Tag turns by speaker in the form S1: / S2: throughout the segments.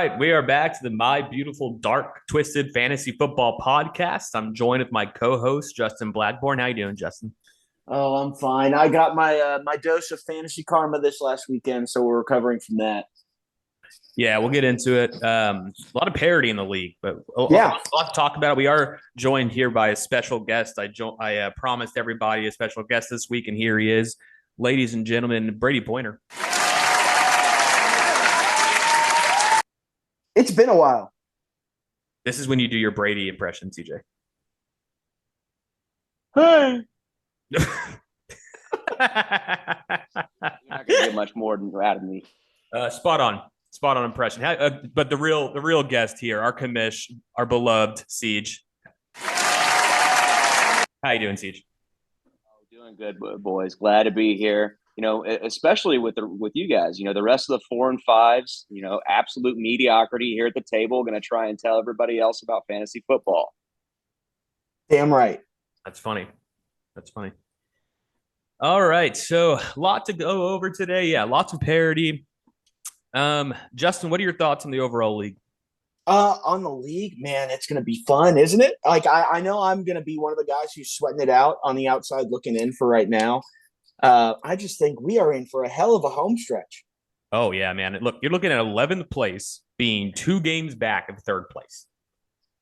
S1: right, we are back to the My Beautiful Dark Twisted Fantasy Football Podcast. I'm joined with my co-host Justin Blackburn. How you doing, Justin?
S2: Oh, I'm fine. I got my dose of fantasy karma this last weekend, so we're recovering from that.
S1: Yeah, we'll get into it. A lot of parity in the league, but
S2: Yeah,
S1: a lot to talk about. We are joined here by a special guest. I promised everybody a special guest this week, and here he is, ladies and gentlemen, Brady Pointer.
S2: it's been a while.
S1: This is when you do your Brady impression, CJ.
S2: Hey,
S3: You're not going to get much more than out of me.
S1: Spot on impression. But the real guest here, our commish, our beloved Siege. How you doing, Siege?
S3: Oh, doing good, boys. Glad to be here. Especially with you guys. The rest of the 4 and 5s. Absolute mediocrity here at the table. Going to try and tell everybody else about fantasy football.
S2: damn right.
S1: That's funny. All right, so a lot to go over today. Yeah, lots of parity. Justin, what are your thoughts on the overall league?
S2: On the league, man, it's gonna be fun, isn't it? Like I know I'm gonna be one of the guys who's sweating it out on the outside looking in for right now. I just think we are in for a hell of a home stretch.
S1: Oh yeah, man. Look, you're looking at 11th place, being 2 games back of 3rd place.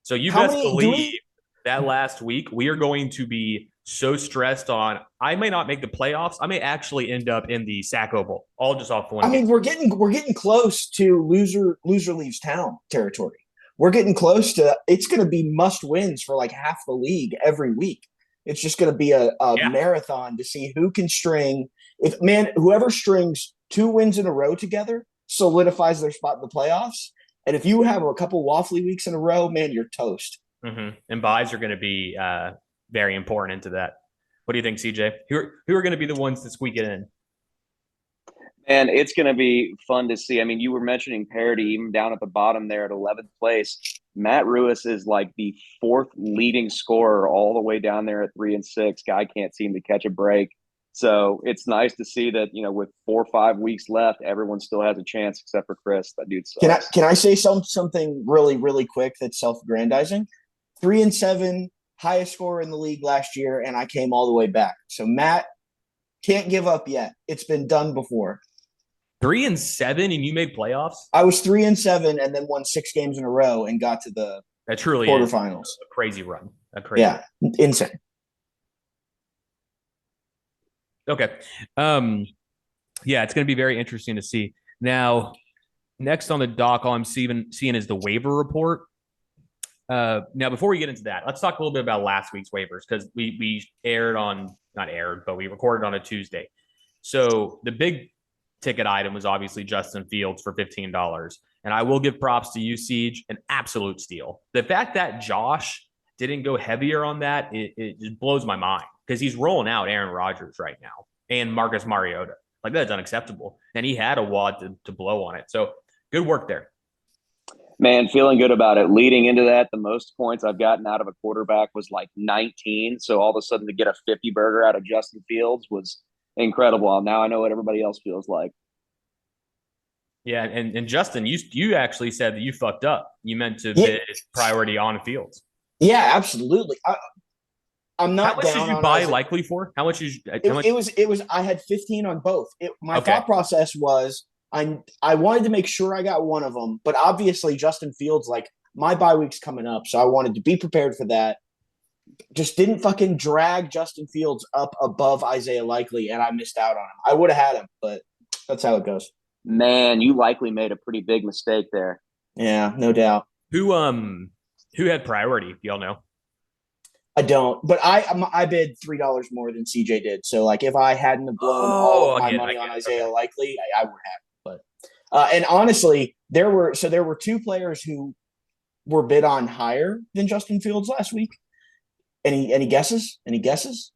S1: So you
S2: How
S1: best
S2: many do
S1: believe
S2: we?
S1: that last week we are going to be so stressed on. I may not make the playoffs. I may actually end up in the Sack Oval, all just off one
S2: I
S1: game.
S2: mean, we're getting close to loser leaves town territory. We're getting close to it's going to be must wins for like half the league every week. It's just going to be a
S1: Yeah,
S2: marathon to see who can string. If man, whoever strings 2 wins in a row together solidifies their spot in the playoffs. And if you have a couple waffly weeks in a row, man, you're toast.
S1: and buys are going to be very important into that. What do you think, CJ? Who are going to be the ones that squeak it in?
S3: And it's going to be fun to see. I mean, you were mentioning parity even down at the bottom there at 11th place. Matt Ruiz is like the 4th leading scorer all the way down there at 3 and 6. Guy can't seem to catch a break. So it's nice to see that, with 4 or 5 weeks left, everyone still has a chance except for Chris. That dude
S2: Can I
S3: sucks.
S2: can I say something really quick that's self-aggrandizing? 3-7, highest scorer in the league last year, and I came all the way back. So Matt can't give up yet. It's been done before.
S1: 3-7, and you made playoffs.
S2: I was 3-7 and then won 6 games in a row and got to the
S1: That truly is
S2: quarterfinals.
S1: a crazy run. A crazy.
S2: Yeah, insane.
S1: Okay. Yeah, it's going to be very interesting to see. Now, next on the dock, all I'm seeing is the waiver report. Now, before we get into that, let's talk a little bit about last week's waivers because we not aired, but we recorded on a Tuesday. So the big ticket item was obviously Justin Fields for $15. And I will give props to you, Siege, an absolute steal. The fact that Josh didn't go heavier on that, it just blows my mind because he's rolling out Aaron Rodgers right now and Marcus Mariota. Like, that's unacceptable. And he had a wad to blow on it. So good work there.
S3: Man, feeling good about it. Leading into that, the most points I've gotten out of a quarterback was like 19. So all of a sudden to get a 50 burger out of Justin Fields was incredible. Now I know what everybody else feels like.
S1: Yeah, and Justin, you actually said that you fucked up. You meant to
S2: Yeah,
S1: bid priority on Fields.
S2: yeah, absolutely. I'm
S1: How
S2: not
S1: much did
S2: down
S1: you
S2: on
S1: buy
S2: Isaiah.
S1: likely for? How much is
S2: It,
S1: how much?
S2: it was it was I had 15 on both. My
S1: Okay.
S2: thought process was I wanted to make sure I got one of them, but obviously Justin Fields, like, my bye week's coming up, so I wanted to be prepared for that. Just didn't fucking drag Justin Fields up above Isaiah Likely, and I missed out on him. I would have had him, but that's how it goes.
S3: Man, you likely made a pretty big mistake there.
S2: Yeah, no doubt.
S1: Who had priority? Do y'all know?
S2: I don't, but I bid $3 more than CJ did. So like, if I hadn't have blown all
S1: Oh,
S2: of my
S1: I
S2: money
S1: get
S2: on
S1: it.
S2: Isaiah
S1: Okay.
S2: Likely, I would have. But and honestly, there were 2 players who were bid on higher than Justin Fields last week. Any guesses? Any guesses?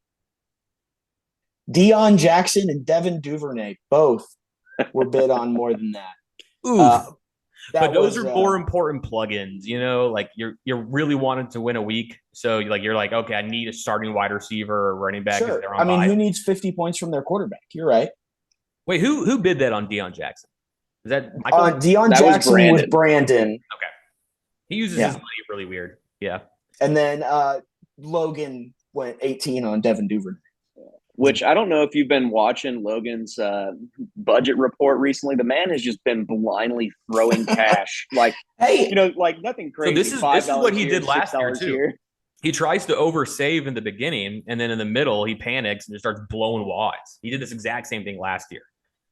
S2: Deion Jackson and Devin Duvernay both were bid on more than that.
S1: Oof.
S2: Uh,
S1: But
S2: that
S1: those
S2: was
S1: are more important plugins, like you're really wanting to win a week. So you're like, okay, I need a starting wide receiver or running back because
S2: sure.
S1: they're
S2: I
S1: on
S2: mean,
S1: bye.
S2: who needs 50 points from their quarterback? You're right.
S1: Wait, who bid that on Deion Jackson? Is that Michael?
S2: Deion
S3: That was
S2: Jackson was
S3: Brandon.
S2: Brandon.
S1: Okay. He uses his
S2: Yeah.
S1: money really weird. Yeah.
S2: And then Logan went 18 on Devin Duvernay.
S3: Which I don't know if you've been watching Logan's budget report recently. The man has just been blindly throwing cash, like
S2: Hey,
S3: like nothing
S1: So
S3: crazy.
S1: this is
S3: $5
S1: what he
S3: here,
S1: did last year
S3: $6
S1: too.
S3: here.
S1: He tries to oversave in the beginning, and then in the middle, he panics and just starts blowing wads. He did this exact same thing last year.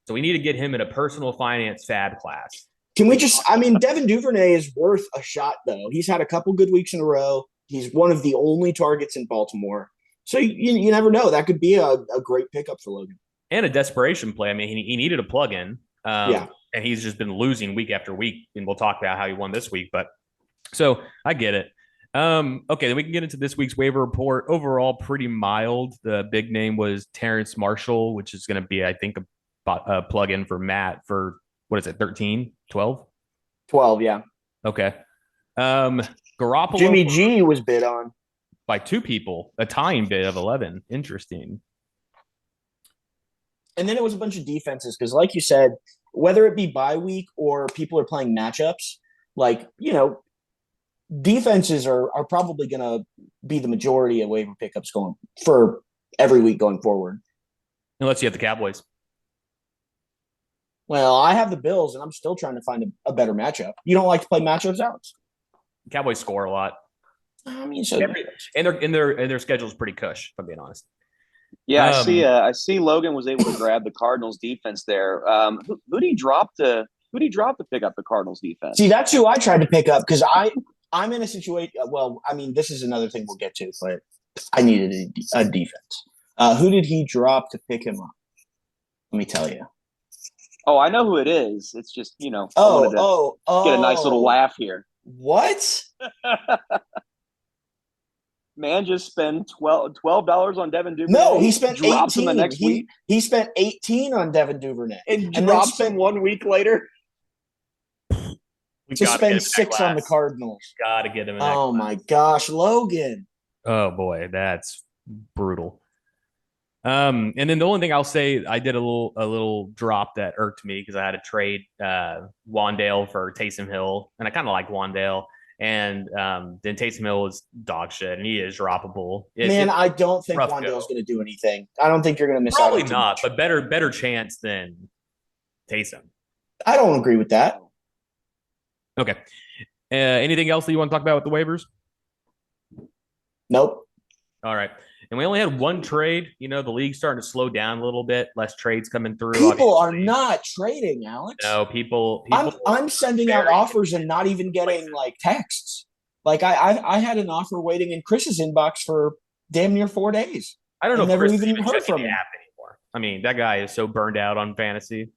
S1: So we need to get him in a personal finance fab class.
S2: can we just? I mean, Devin Duvernay is worth a shot, though. He's had a couple good weeks in a row. He's one of the only targets in Baltimore. So you never know. That could be a great pickup for Logan.
S1: And a desperation play. I mean, he needed a plug-in.
S2: Yeah.
S1: And he's just been losing week after week. And we'll talk about how he won this week. But so I get it. Okay, then we can get into this week's waiver report. Overall, pretty mild. The big name was Terrence Marshall, which is going to be, I think, a plug-in for Matt for, what is it, 13, 12?
S2: 12, yeah.
S1: Okay. Garoppolo.
S2: Jimmy G was bid on.
S1: By two people, a tying bid of 11. Interesting.
S2: And then it was a bunch of defenses because, like you said, whether it be bye week or people are playing matchups, like, defenses are probably going to be the majority of waiver pickups going for every week going forward.
S1: Unless you have the Cowboys.
S2: Well, I have the Bills, and I'm still trying to find a better matchup. You don't like to play matchups, Alex?
S1: Cowboys score a lot.
S2: I mean, so
S1: and their schedule is pretty cush, if I'm being honest.
S3: Yeah, I see. Logan was able to grab the Cardinals defense there. Who did he drop to pick up the Cardinals defense?
S2: See, that's who I tried to pick up because I'm in a situation. Well, I mean, this is another thing we'll get to, but I needed a defense. Who did he drop to pick him up? Let me tell you.
S3: Oh, I know who it is. It's just I wanted to get a nice little laugh here.
S2: What?
S3: Man, just spend $12 on Devin Duvernay.
S2: No, he spent
S3: drops
S2: 18
S3: him the next week.
S2: He spent 18 on Devin Duvernay
S3: and drops him 1 week later.
S2: To spend 6 on the Cardinals.
S1: Gotta get him in
S2: that class. My gosh, Logan.
S1: Oh boy, that's brutal. And then the only thing I'll say, I did a little drop that irked me because I had to trade Wandale for Taysom Hill, and I kind of like Wandale. And then Taysom Hill is dog shit, and he is droppable.
S2: I don't think Wandale's going to do anything. I don't think you're going to miss
S1: Probably
S2: out.
S1: Probably not, but better chance than Taysom.
S2: I don't agree with that.
S1: Okay. Anything else that you want to talk about with the waivers?
S2: Nope.
S1: All right. And we only had one trade. The league's starting to slow down a little bit. Less trades coming through.
S2: People are not trading, Alex.
S1: No, people
S2: I'm sending out offers and not even getting like texts. Like I had an offer waiting in Chris's inbox for damn near 4 days.
S1: I don't know.
S2: Never
S1: Chris
S2: even heard from him
S1: anymore. I mean, that guy is so burned out on fantasy.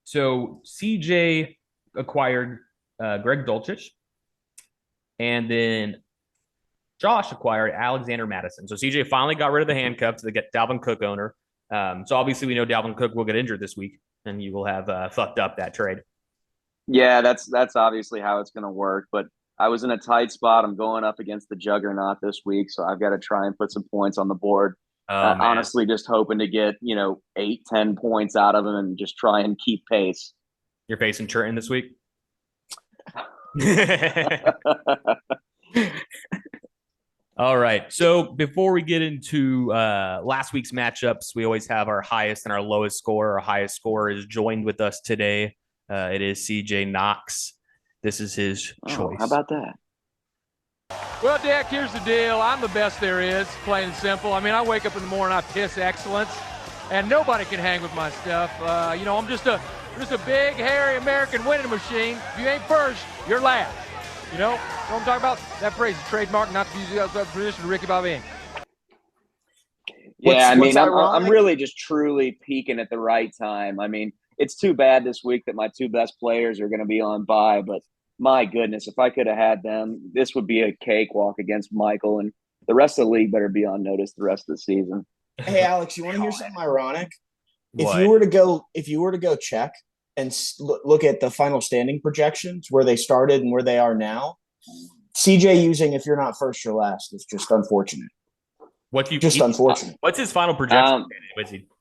S1: So CJ acquired Greg Dulcich, and then Josh acquired Alexander Madison. So CJ finally got rid of the handcuffs to get Dalvin Cook owner. So obviously we know Dalvin Cook will get injured this week, and you will have fucked up that trade.
S3: Yeah, that's obviously how it's going to work. But I was in a tight spot. I'm going up against the juggernaut this week, so I've got to try and put some points on the board. Honestly, just hoping to get 8-10 points out of him and just try and keep pace.
S1: You're facing Trenton this week. All right. So before we get into last week's matchups, we always have our highest and our lowest score. Our highest scorer is joined with us today. It is CJ Knox. This is his choice.
S3: How about that?
S4: Well, Dak, here's the deal. I'm the best there is, plain and simple. I mean, I wake up in the morning, I piss excellence, and nobody can hang with my stuff. I'm just a big, hairy American winning machine. If you ain't first, you're last. You know what I'm talking about? That phrase is trademark, not to use the outside position of Ricky Bobby.
S3: Yeah, I'm really just truly peaking at the right time. I mean, it's too bad this week that my two best players are going to be on bye, but my goodness, if I could have had them, this would be a cakewalk against Michael, and the rest of the league better be on notice the rest of the season.
S2: Hey, Alex, you want to hear something ironic?
S1: What?
S2: If you were to go check and look at the final standing projections, where they started and where they are now, CJ using if you're not first, you're last is just unfortunate.
S1: Unfortunate.
S2: Unfortunate.
S1: What's his final projection?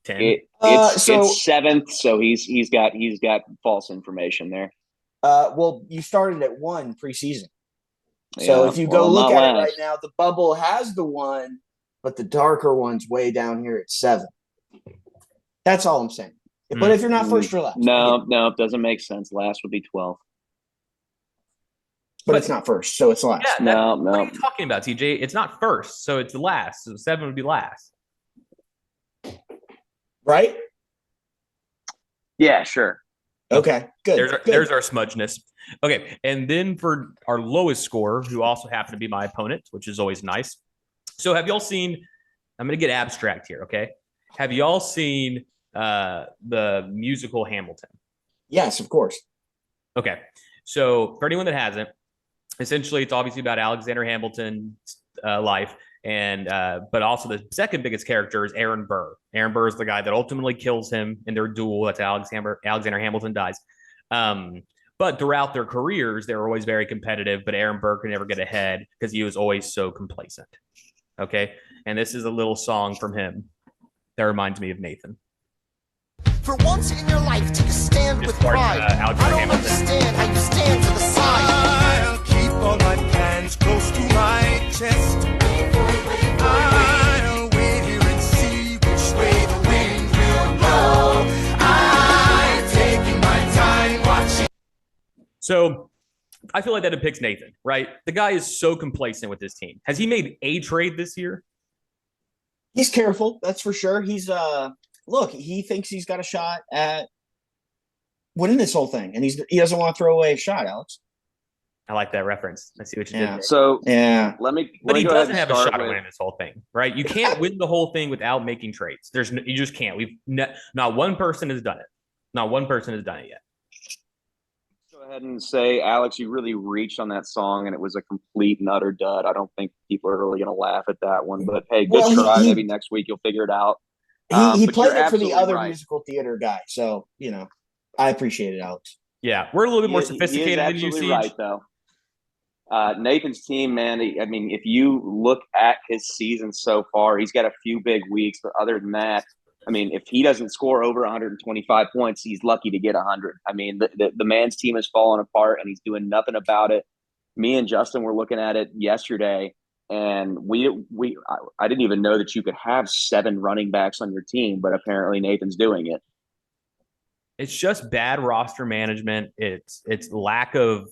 S1: 10.
S3: It's seventh, so he's got false information there.
S2: Well, you started at 1 preseason. So
S3: Yeah,
S2: if you go
S3: I'm
S2: look
S3: not
S2: at it
S3: last.
S2: right now, the bubble has the 1, but the darker one's way down here at 7. That's all I'm saying. But if you're not first, you're last.
S3: No, it doesn't make sense. Last would be 12.
S2: But it's not first, so it's last.
S1: Yeah,
S3: No.
S1: What are you talking about, TJ? It's not first, so it's last. So 7 would be last.
S2: Right?
S3: Yeah, sure.
S2: Okay, good.
S1: There's our smudgeness. Okay, and then for our lowest scorer, who also happened to be my opponent, which is always nice. So have y'all seen, I'm going to get abstract here, okay? Have y'all seen the musical Hamilton?
S2: Yes, of course.
S1: Okay, so for anyone that hasn't, essentially it's obviously about Alexander Hamilton's life, and but also the second biggest character is Aaron Burr. Aaron Burr is the guy that ultimately kills him in their duel. That's how Alexander Hamilton dies. But throughout their careers, they were always very competitive, but Aaron Burr could never get ahead because he was always so complacent. Okay, and this is a little song from him that reminds me of Nathan.
S5: For once in your life, take a stand with pride. I don't understand how you stand to the side.
S6: I'll keep all my plans close to my chest. I'll wait here and see which way the wind will blow. I'm taking my time watching.
S1: So I feel like that depicts Nathan, right? The guy is so complacent with his team. Has he made a trade this year?
S2: He's careful, that's for sure. He's look, he thinks he's got a shot at winning this whole thing, and he doesn't want to throw away a shot, Alex.
S1: I like that reference. I see what you did there.
S3: So
S2: yeah,
S1: but he doesn't have a shot at winning this whole thing, right? You can't win the whole thing without making trades. You just can't. Not one person has done it. Not one person has done it yet.
S3: Go ahead and say, Alex, you really reached on that song, and it was a complete and utter dud. I don't think people are really going to laugh at that one, but hey, good try. Maybe next week you'll figure it out.
S2: He played it for the other musical theater guy, so I appreciate it, Alex.
S1: Yeah, we're a little bit more sophisticated than you, Siege.
S3: Right, though. Nathan's team, man. I mean, if you look at his season so far, he's got a few big weeks, but other than that, I mean, if he doesn't score over 125 points, he's lucky to get 100. I mean, the man's team is falling apart, and he's doing nothing about it. Me and Justin were looking at it yesterday, and I didn't even know that you could have 7 running backs on your team, but apparently Nathan's doing it.
S1: It's just bad roster management. It's lack of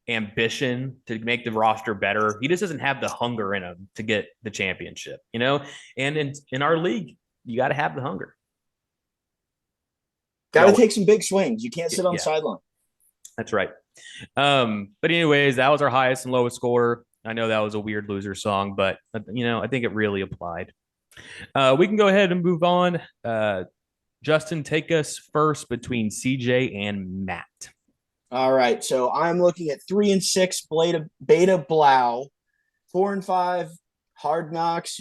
S1: ambition to make the roster better. He just doesn't have the hunger in him to get the championship, And in our league, you got to have the hunger.
S2: Got to take some big swings. You can't sit on the sideline.
S1: That's right. But anyways, that was our highest and lowest score. I know that was a weird loser song, but I think it really applied. We can go ahead and move on. Justin, take us first between CJ and Matt.
S2: All right. So I'm looking at 3-6 Beta Blau, 4-5 Hard Knocks.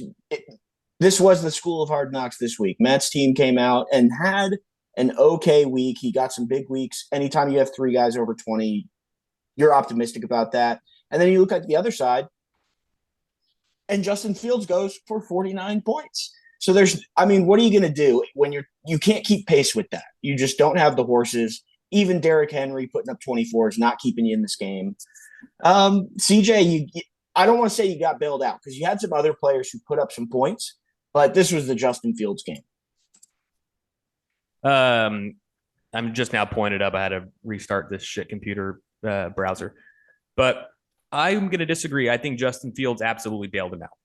S2: This was the school of Hard Knocks this week. Matt's team came out and had an okay week. He got some big weeks. Anytime you have 3 guys over 20, you're optimistic about that. And then you look at the other side, and Justin Fields goes for 49 points. So what are you going to do when you can't keep pace with that? You just don't have the horses. Even Derrick Henry putting up 24 is not keeping you in this game. CJ, I don't want to say you got bailed out because you had some other players who put up some points, but this was the Justin Fields game.
S1: I'm just now pointed up. I had to restart this shit computer browser, but I'm going to disagree. I think Justin Fields absolutely bailed him out.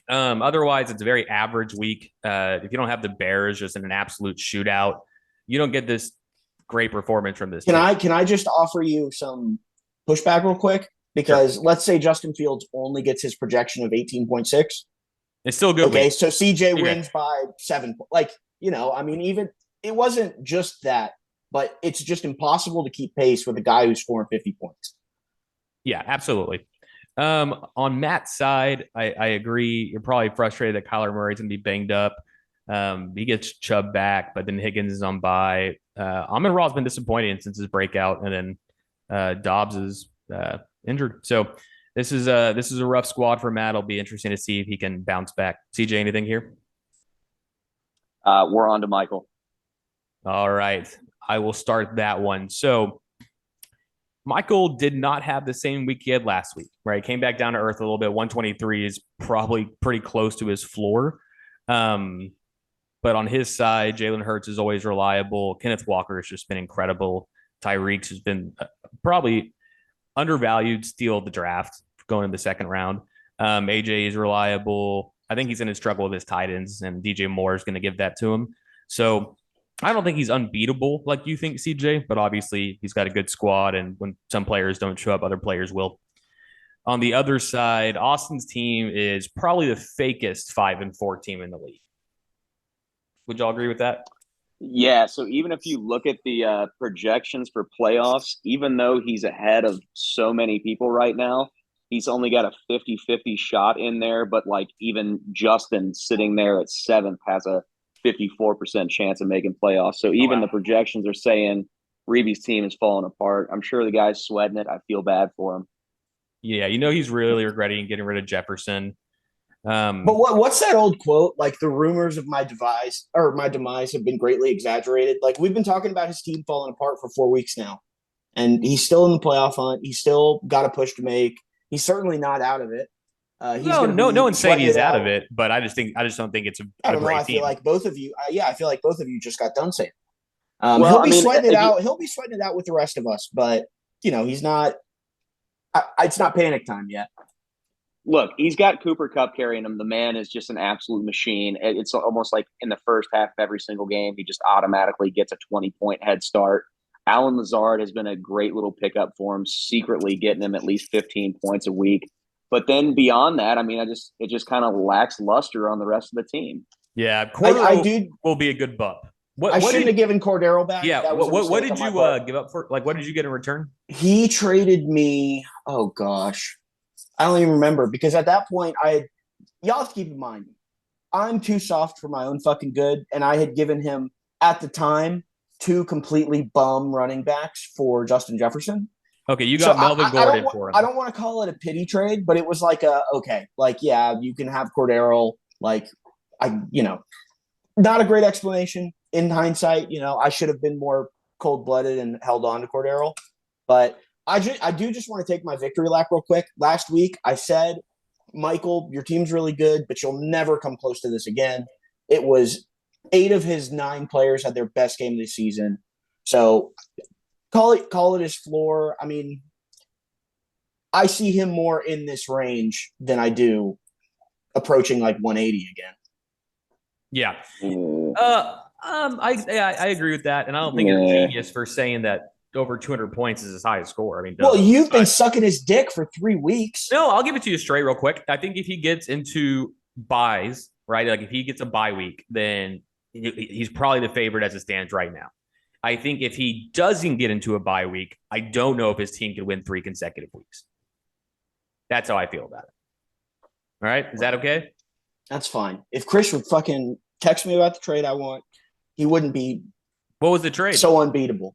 S1: Otherwise, it's a very average week. If you don't have the Bears just in an absolute shootout, you don't get this great performance from this
S2: team.
S1: I
S2: just offer you some pushback real quick? Because let's say Justin Fields only gets his projection of 18.6.
S1: It's still good.
S2: Okay, so CJ wins by 7. Even it wasn't just that, but it's just impossible to keep pace with a guy who's scoring 50 points.
S1: Yeah, absolutely. On Matt's side, I agree. You're probably frustrated that Kyler Murray's going to be banged up. He gets Chubb back, but then Higgins is on bye. Amon-Ra's been disappointing since his breakout, and then Dobbs is injured. So this is a rough squad for Matt. It'll be interesting to see if he can bounce back. CJ, anything here?
S3: We're on to Michael.
S1: All right. I will start that one. So Michael did not have the same week he had last week, right? Came back down to earth a little bit. 123 is probably pretty close to his floor. But on his side, Jalen Hurts is always reliable. Kenneth Walker has just been incredible. Tyreek's has been probably undervalued steal of the draft going in the second round. AJ is reliable. I think he's going to struggle with his tight ends, and DJ Moore is going to give that to him. So I don't think he's unbeatable like you think, CJ, but obviously he's got a good squad, and when some players don't show up, other players will. On the other side, Austin's team is probably the fakest 5-4 team in the league. Would y'all agree with that?
S3: Yeah, so even if you look at the projections for playoffs, even though he's ahead of so many people right now, he's only got a 50-50 shot in there. But like even Justin sitting there at 7th has a 54% chance of making playoffs. So even the projections are saying Reeby's team is falling apart. I'm sure the guy's sweating it. I feel bad for him.
S1: Yeah, he's really regretting getting rid of Jefferson.
S2: But what's that old quote? Like the rumors of my demise have been greatly exaggerated. Like we've been talking about his team falling apart for 4 weeks now, and he's still in the playoff hunt. He's still got a push to make. He's certainly not out of it.
S1: No one's saying he's out of it, but I just don't think it's
S2: I don't know.
S1: great
S2: I feel
S1: team.
S2: like both of you. I feel like both of you just got done saying. He'll be sweating it out. He'll be sweating it out with the rest of us, but he's not. It's not panic time yet.
S3: Look, he's got Cooper Kupp carrying him. The man is just an absolute machine. It's almost like in the first half of every single game, he just automatically gets a 20-point head start. Allen Lazard has been a great little pickup for him, secretly getting him at least 15 points a week. But then beyond that, I mean, it just kind of lacks luster on the rest of the team.
S1: Yeah, will be a good bump.
S2: I shouldn't have given Cordero back.
S1: Yeah, what did you give up for? Like, what did you get in return?
S2: He traded me. Oh gosh. I don't even remember because at that point y'all have to keep in mind, I'm too soft for my own fucking good. And I had given him at the time 2 completely bum running backs for Justin Jefferson.
S1: Okay. You got Melvin Gordon for him.
S2: I don't want to call it a pity trade, but it was like you can have Cordero. Like not a great explanation in hindsight. I should have been more cold blooded and held on to Cordero, but I do just want to take my victory lap real quick. Last week, I said, Michael, your team's really good, but you'll never come close to this again. It was 8 of his 9 players had their best game of the season. So call it his floor. I mean, I see him more in this range than I do approaching like 180 again.
S1: Yeah. I agree with that. And I don't think you're a genius for saying that over 200 points is his highest score. I mean,
S2: you've been sucking his dick for 3 weeks.
S1: No, I'll give it to you straight real quick. I think if he gets into buys, right? Like if he gets a bye week, then he's probably the favorite as it stands right now. I think if he doesn't get into a bye week, I don't know if his team could win 3 consecutive weeks. That's how I feel about it. All right. Is that okay?
S2: That's fine. If Chris would fucking text me about the trade I want, he wouldn't be.
S1: What was the trade?
S2: So unbeatable.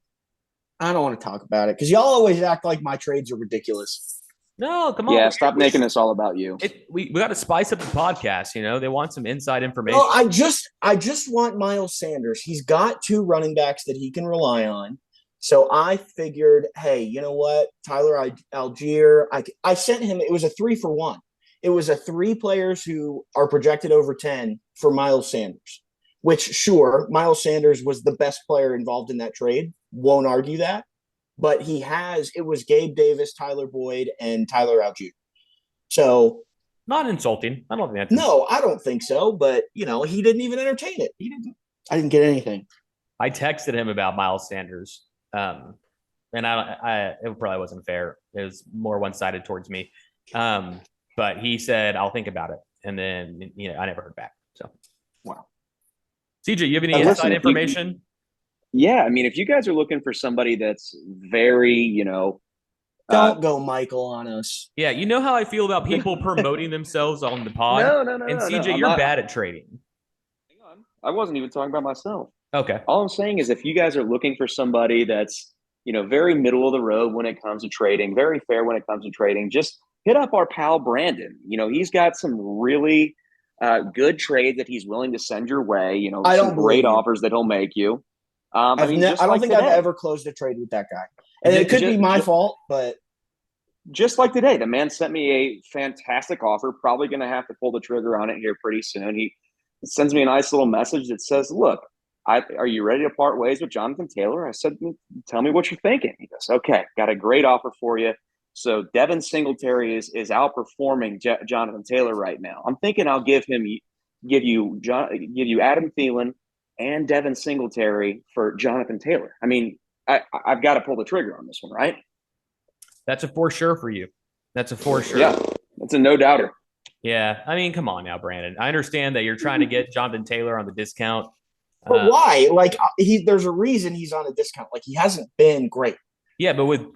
S2: I don't want to talk about it because y'all always act like my trades are ridiculous.
S1: No, come on.
S3: Yeah, stop making this all about you.
S1: We got to spice up the podcast. They want some inside information.
S2: Well, I just want Miles Sanders. He's got 2 running backs that he can rely on. So I figured, hey, you know what? Tyler Algier, I sent him. It was a 3-for-1. It was a 3 players who are projected over 10 for Miles Sanders, which sure, Miles Sanders was the best player involved in that trade. Won't argue that. But it was Gabe Davis, Tyler Boyd, and Tyler Algier. So
S1: not insulting. I don't think that's
S2: no, I don't think so. But he didn't even entertain it. I didn't get anything.
S1: I texted him about Miles Sanders. And it probably wasn't fair. It was more one-sided towards me. But he said, I'll think about it. And then, I never heard back. So,
S2: wow.
S1: CJ, you have any inside information?
S3: Yeah. I mean, if you guys are looking for somebody that's very,
S2: don't go Michael on us.
S1: Yeah. You know how I feel about people promoting themselves on the pod?
S3: No.
S1: And CJ, you're bad at trading.
S3: Hang on. I wasn't even talking about myself.
S1: Okay.
S3: All I'm saying is if you guys are looking for somebody that's, very middle of the road when it comes to trading, very fair when it comes to trading, just hit up our pal Brandon. He's got some really Good trade that he's willing to send your way.
S2: I
S3: Some
S2: don't believe
S3: great
S2: you.
S3: offers that he'll make you. I mean,
S2: I
S3: just
S2: don't
S3: like
S2: think I've
S3: today.
S2: ever closed a trade with that guy, and it could be my fault, but
S3: Just like today, the man sent me a fantastic offer. Probably going to have to pull the trigger on it here pretty soon. He sends me a nice little message that says, "Look, are you ready to part ways with Jonathan Taylor?" I said, "Tell me what you're thinking." He goes, "Okay, got a great offer for you." So Devin Singletary is outperforming Jonathan Taylor right now. I'm thinking I'll give you Adam Thielen and Devin Singletary for Jonathan Taylor. I mean, I've got to pull the trigger on this one, right?
S1: That's a for sure for you. That's a for sure.
S3: Yeah, that's a no doubter.
S1: Yeah. I mean, come on now, Brandon. I understand that you're trying to get Jonathan Taylor on the discount.
S2: but why? Like there's a reason he's on a discount. Like he hasn't been great.
S1: Yeah, but with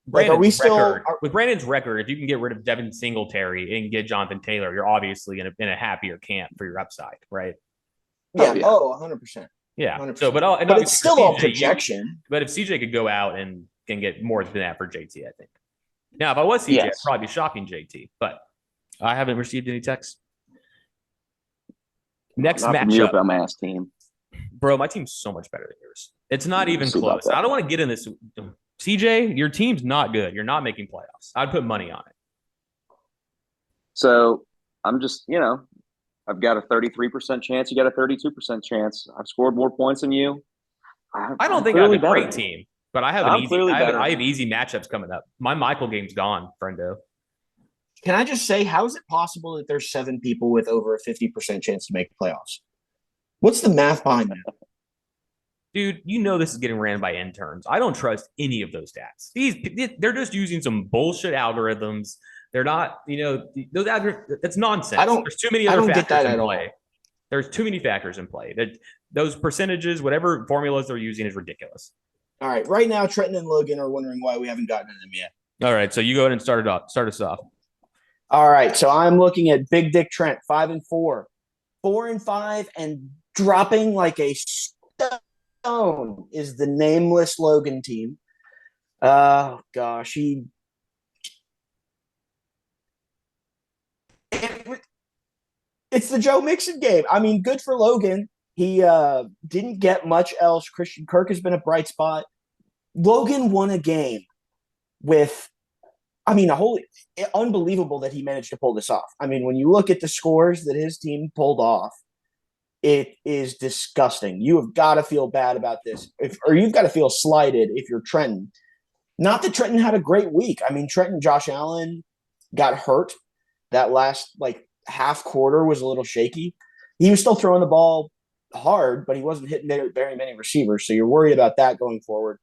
S1: Brandon's record, if you can get rid of Devin Singletary and get Jonathan Taylor, you're obviously in a happier camp for your upside, right?
S2: Yeah. 100%.
S1: Yeah.
S2: 100%.
S1: So,
S2: but it's still all projection.
S1: But if CJ could go out and can get more than that for JT, I think. Now, if I was CJ, I'd probably be shopping JT, but I haven't received any texts. Next matchup,
S3: dumbass team,
S1: bro. My team's so much better than yours. It's not even close. I don't want to get in this. CJ, your team's not good. You're not making playoffs. I'd put money on it.
S3: So I'm just, I've got a 33% chance. You got a 32% chance. I've scored more points than you.
S1: I don't think I have a great team, but I have
S3: I
S1: have easy matchups coming up. My Michael game's gone, friendo.
S2: Can I just say, how is it possible that there's 7 people with over a 50% chance to make playoffs? What's the math behind that?
S1: Dude, this is getting ran by interns. I don't trust any of those stats. They're just using some bullshit algorithms. They're not, those algorithms. That's nonsense. There's too many other factors in play. There's too many factors in play. Those percentages, whatever formulas they're using, is ridiculous.
S2: All right, right now, Trenton and Logan are wondering why we haven't gotten to them yet.
S1: All right, so you go ahead and start us off.
S2: All right, so I'm looking at Big Dick Trent, 5-4, 4-5, and dropping like a stone is the nameless Logan team. Oh gosh, it's the Joe Mixon game. I mean, good for Logan. He didn't get much else. Christian Kirk has been a bright spot. Logan won a game with, unbelievable that he managed to pull this off. I mean, when you look at the scores that his team pulled off, it is disgusting. You have got to feel bad about this, or you've got to feel slighted if you're Trenton. Not that Trenton had a great week. I mean, Trenton, Josh Allen got hurt. That last half quarter was a little shaky. He was still throwing the ball hard, but he wasn't hitting very many receivers. So you're worried about that going forward.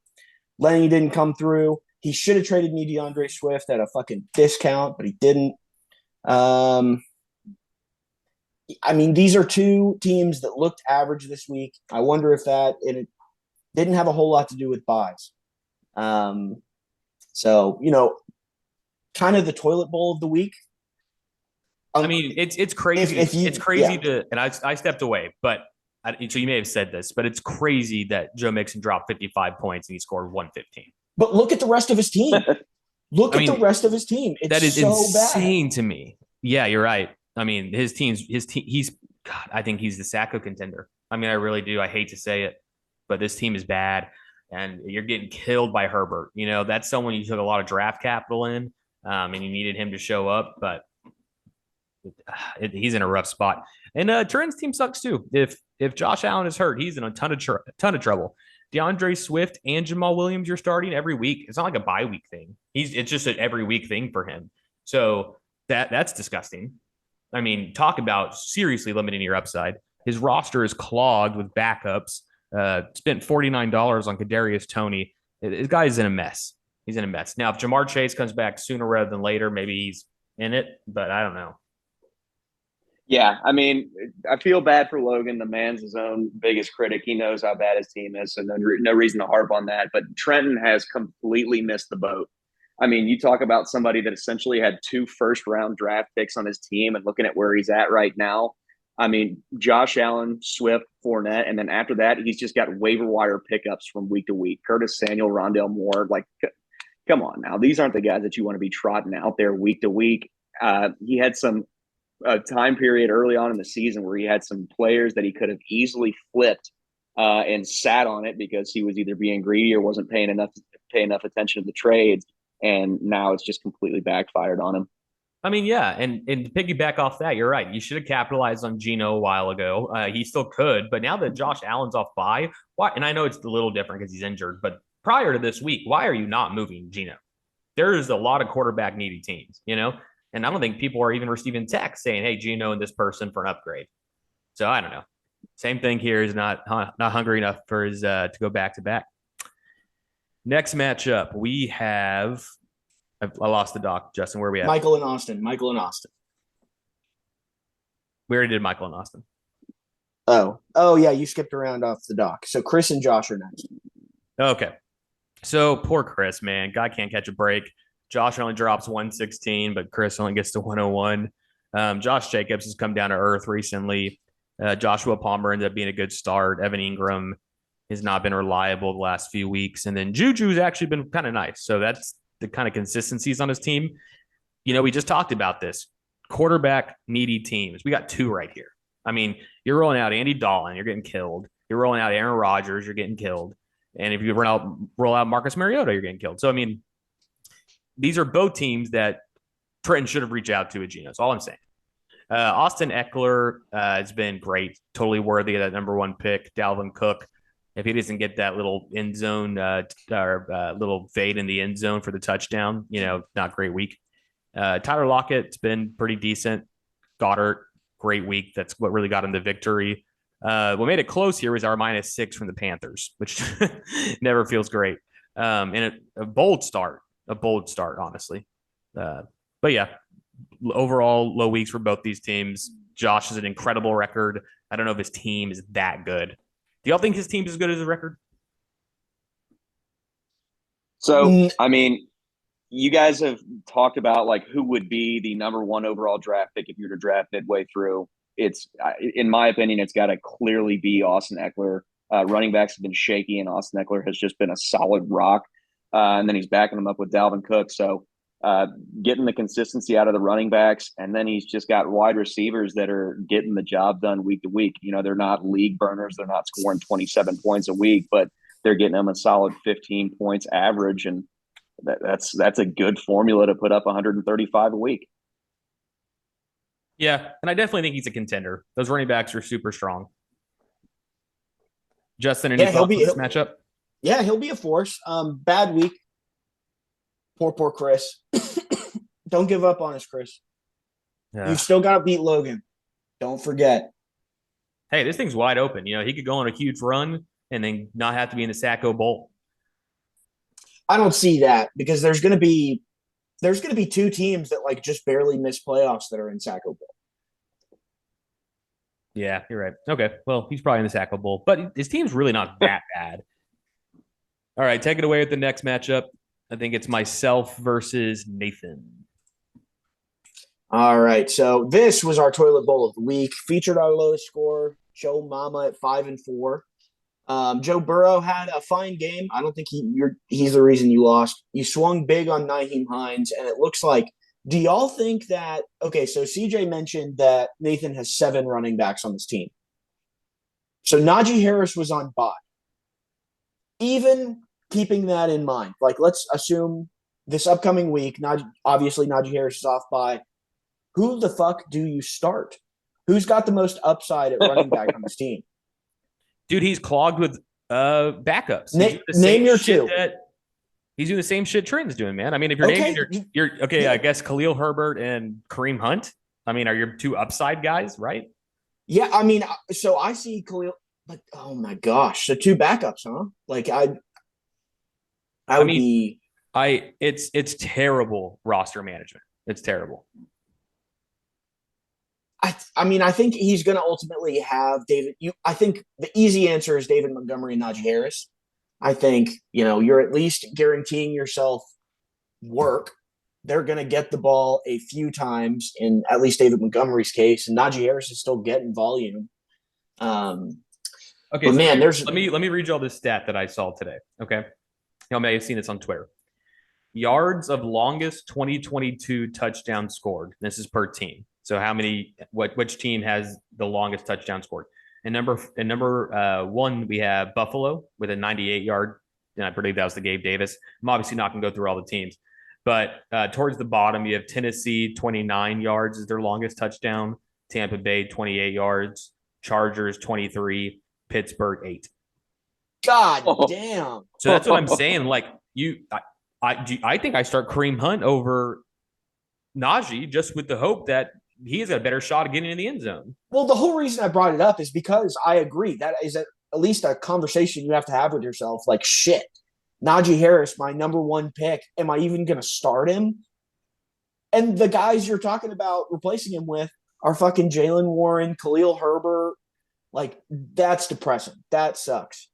S2: Lenny didn't come through. He should have traded me DeAndre Swift at a fucking discount, but he didn't. These are 2 teams that looked average this week. I wonder if it didn't have a whole lot to do with buys. So, kind of the toilet bowl of the week.
S1: It's crazy. It's crazy and I stepped away, but so you may have said this, but it's crazy that Joe Mixon dropped 55 points and he scored 115.
S2: But look at the rest of his team. The rest of his team.
S1: That is so insane to me. Yeah, you're right. I mean, his team, I think he's the Sacco contender. I mean, I really do. I hate to say it, but this team is bad and you're getting killed by Herbert. That's someone you took a lot of draft capital in and you needed him to show up, but he's in a rough spot. And Trent's team sucks too. If Josh Allen is hurt, he's in a ton of trouble. DeAndre Swift and Jamal Williams, you're starting every week. It's not like a bye week thing. It's just an every week thing for him. So that's disgusting. I mean, talk about seriously limiting your upside. His roster is clogged with backups. Spent $49 on Kadarius Toney. This guy is in a mess. He's in a mess. Now, if Jamar Chase comes back sooner rather than later, maybe he's in it, but I don't know.
S3: Yeah, I mean, I feel bad for Logan. The man's his own biggest critic. He knows how bad his team is, so no reason to harp on that. But Trenton has completely missed the boat. I mean, you talk about somebody that essentially had 2 first-round draft picks on his team and looking at where he's at right now. I mean, Josh Allen, Swift, Fournette, and then after that, he's just got waiver wire pickups from week to week. Curtis Samuel, Rondale Moore, come on now. These aren't the guys that you want to be trotting out there week to week. He had some a time period early on in the season where he had some players that he could have easily flipped and sat on it because he was either being greedy or wasn't pay enough attention to the trades, and now it's just completely backfired on him.
S1: I mean, yeah, and to piggyback off that, you're right. You should have capitalized on Geno a while ago. He still could, but now that Josh Allen's off bye, why? And I know it's a little different because he's injured, but prior to this week, why are you not moving Geno? There is a lot of quarterback needy teams, and I don't think people are even receiving texts saying, "Hey, Geno and this person for an upgrade." So I don't know. Same thing here is not hungry enough for his to go back to back. Next matchup, we have. I lost the doc, Justin. Where are we at?
S2: Michael and Austin.
S1: We already did Michael and Austin.
S2: Oh yeah, you skipped around off the doc. So Chris and Josh are next.
S1: Okay. So poor Chris, man. Guy can't catch a break. Josh only drops 116, but Chris only gets to 101. Josh Jacobs has come down to earth recently. Joshua Palmer ended up being a good start. Evan Ingram has not been reliable the last few weeks. And then Juju's actually been kind of nice. So that's the kind of consistencies on his team. We just talked about this. Quarterback needy teams. We got two right here. I mean, you're rolling out Andy Dalton, you're getting killed. You're rolling out Aaron Rodgers, you're getting killed. And if you roll out Marcus Mariota, you're getting killed. So, I mean, these are both teams that Trenton should have reached out to at Geno. That's all I'm saying. Austin Eckler has been great. Totally worthy of that number one pick. Dalvin Cook, if he doesn't get that little end zone little fade in the end zone for the touchdown, not great week. Tyler Lockett's been pretty decent. Goddard, great week. That's what really got him the victory. What made it close here was our -6 from the Panthers, which never feels great. And a bold start, honestly. But yeah, overall low weeks for both these teams. Josh has an incredible record. I don't know if his team is that good. Do y'all think his team's as good as his record?
S3: So, I mean, you guys have talked about like who would be the number one overall draft pick if you were to draft midway through. It's, in my opinion, it's got to clearly be Austin Eckler. Running backs have been shaky, and Austin Eckler has just been a solid rock. And then he's backing them up with Dalvin Cook. So getting the consistency out of the running backs, and then he's just got wide receivers that are getting the job done week to week. They're not league burners. They're not scoring 27 points a week, but they're getting them a solid 15 points average. And that's a good formula to put up 135 a week.
S1: Yeah, and I definitely think he's a contender. Those running backs are super strong. Justin, any thoughts on this matchup?
S2: Yeah, he'll be a force. Bad week. Poor Chris. Don't give up on us, Chris. Yeah. You still got to beat Logan. Don't forget.
S1: Hey, this thing's wide open. He could go on a huge run and then not have to be in the Sacco Bowl.
S2: I don't see that because there's going to be two teams that like just barely miss playoffs that are in Sacco Bowl.
S1: Yeah, you're right. Okay, well, he's probably in the Sacco Bowl, but his team's really not that bad. All right, take it away with the next matchup. I think it's myself versus Nathan.
S2: All right, so this was our toilet bowl of the week. Featured our lowest score, Joe Mama at 5-4. Joe Burrow had a fine game. I don't think he's the reason you lost. You swung big on Nyheim Hines, and it looks like – do y'all think that – okay, so CJ mentioned that Nathan has 7 running backs on his team. So Najee Harris was on bye. Even keeping that in mind, like let's assume this upcoming week, obviously Najee Harris is off bye. Who the fuck do you start? Who's got the most upside at running back on his team?
S1: Dude, he's clogged with backups.
S2: Name your two.
S1: He's doing the same shit Trenton's doing, man. I mean, if you're naming your okay, yeah. I guess Khalil Herbert and Kareem Hunt, I mean, are your two upside guys, right?
S2: Yeah, I mean, so I see Khalil, but oh my gosh, the two backups, huh? Like
S1: it's terrible roster management. It's terrible.
S2: I mean, I think he's going to ultimately have David. I think the easy answer is David Montgomery and Najee Harris. I think, you're at least guaranteeing yourself work. They're going to get the ball a few times in at least David Montgomery's case, and Najee Harris is still getting volume.
S1: Okay,
S2: but so man,
S1: let me read you all this stat that I saw today. Okay, you may have seen this on Twitter. Yards of longest 2022 touchdown scored. This is per team. So which team has the longest touchdown scored? And number one, we have Buffalo with a 98-yard. And I believe that was the Gabe Davis. I'm obviously not going to go through all the teams, but towards the bottom, you have Tennessee, 29 yards is their longest touchdown. Tampa Bay, 28 yards. Chargers, 23. Pittsburgh, 8.
S2: God damn.
S1: So that's what I'm saying. Like I think I start Kareem Hunt over Najee just with the hope that he's got a better shot of getting in the end zone.
S2: Well, the whole reason I brought it up is because I agree that is at least a conversation you have to have with yourself. Like, shit, Najee Harris, my number one pick. Am I even going to start him? And the guys you're talking about replacing him with are fucking Jalen Warren, Khalil Herbert. Like, that's depressing. That sucks.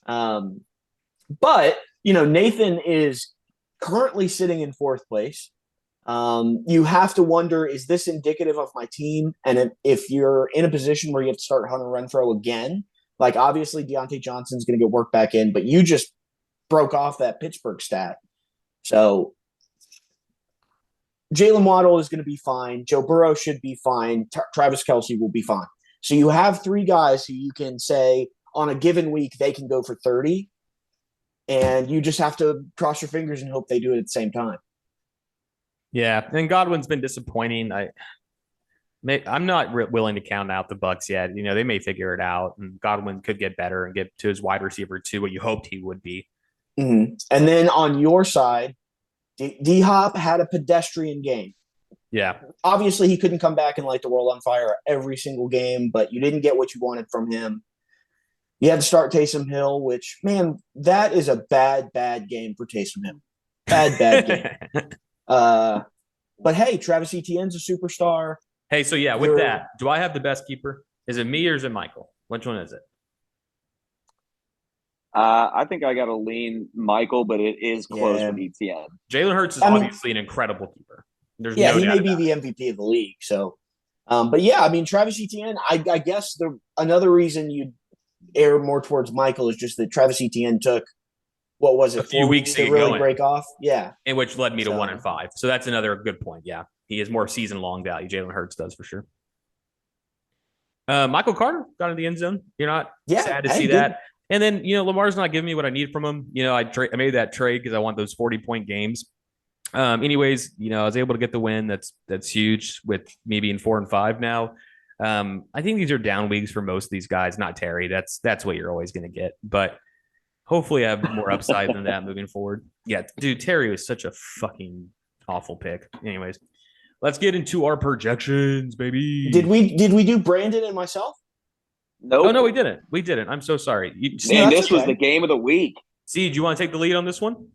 S2: But, Nathan is currently sitting in fourth place. You have to wonder, is this indicative of my team? And if you're in a position where you have to start Hunter Renfrow again, like obviously Deontay Johnson's going to get worked back in, but you just broke off that Pittsburgh stat. So Jalen Waddle is going to be fine. Joe Burrow should be fine. Travis Kelce will be fine. So you have three guys who you can say on a given week, they can go for 30. And you just have to cross your fingers and hope they do it at the same time.
S1: Yeah, and Godwin's been disappointing. I'm not willing to count out the Bucs yet. They may figure it out, and Godwin could get better and get to his wide receiver too, what you hoped he would be.
S2: Mm-hmm. And then on your side, D-Hop had a pedestrian game.
S1: Yeah.
S2: Obviously, he couldn't come back and light the world on fire every single game, but you didn't get what you wanted from him. You had to start Taysom Hill, which, man, that is a bad game for Taysom Hill. Bad game. But hey, Travis Etienne's a superstar.
S1: Hey, so yeah, with that, do I have the best keeper? Is it me or is it Michael? Which one is it?
S3: I think I got to lean Michael, but it is close with Etienne.
S1: Jalen Hurts is obviously an incredible keeper. There's no
S2: he
S1: doubt
S2: may be the MVP of the league. So, but yeah, I mean, Travis Etienne, I guess another reason you'd err more towards Michael is just that Travis Etienne took, what was it,
S1: a few weeks to
S2: really break off? Yeah.
S1: And which led me to 1-5. So that's another good point. Yeah. He has more season long value. Jalen Hurts does for sure. Michael Carter got in the end zone. You're not sad to see that. And then, Lamar's not giving me what I need from him. I made that trade because I want those 40-point games. Anyways, I was able to get the win. That's huge with me being 4-5 now. I think these are down weeks for most of these guys, not Terry. That's what you're always going to get. But hopefully I have more upside than that moving forward. Yeah, dude, Terry was such a fucking awful pick. Anyways, let's get into our projections, baby.
S2: Did we do Brandon and myself?
S3: Nope.
S1: Oh, no, we didn't. I'm so sorry.
S3: Man, this was the game of the week.
S1: See, do you want to take the lead on this one?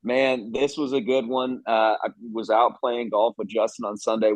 S3: Man, this was a good one. I was out playing golf with Justin on Sunday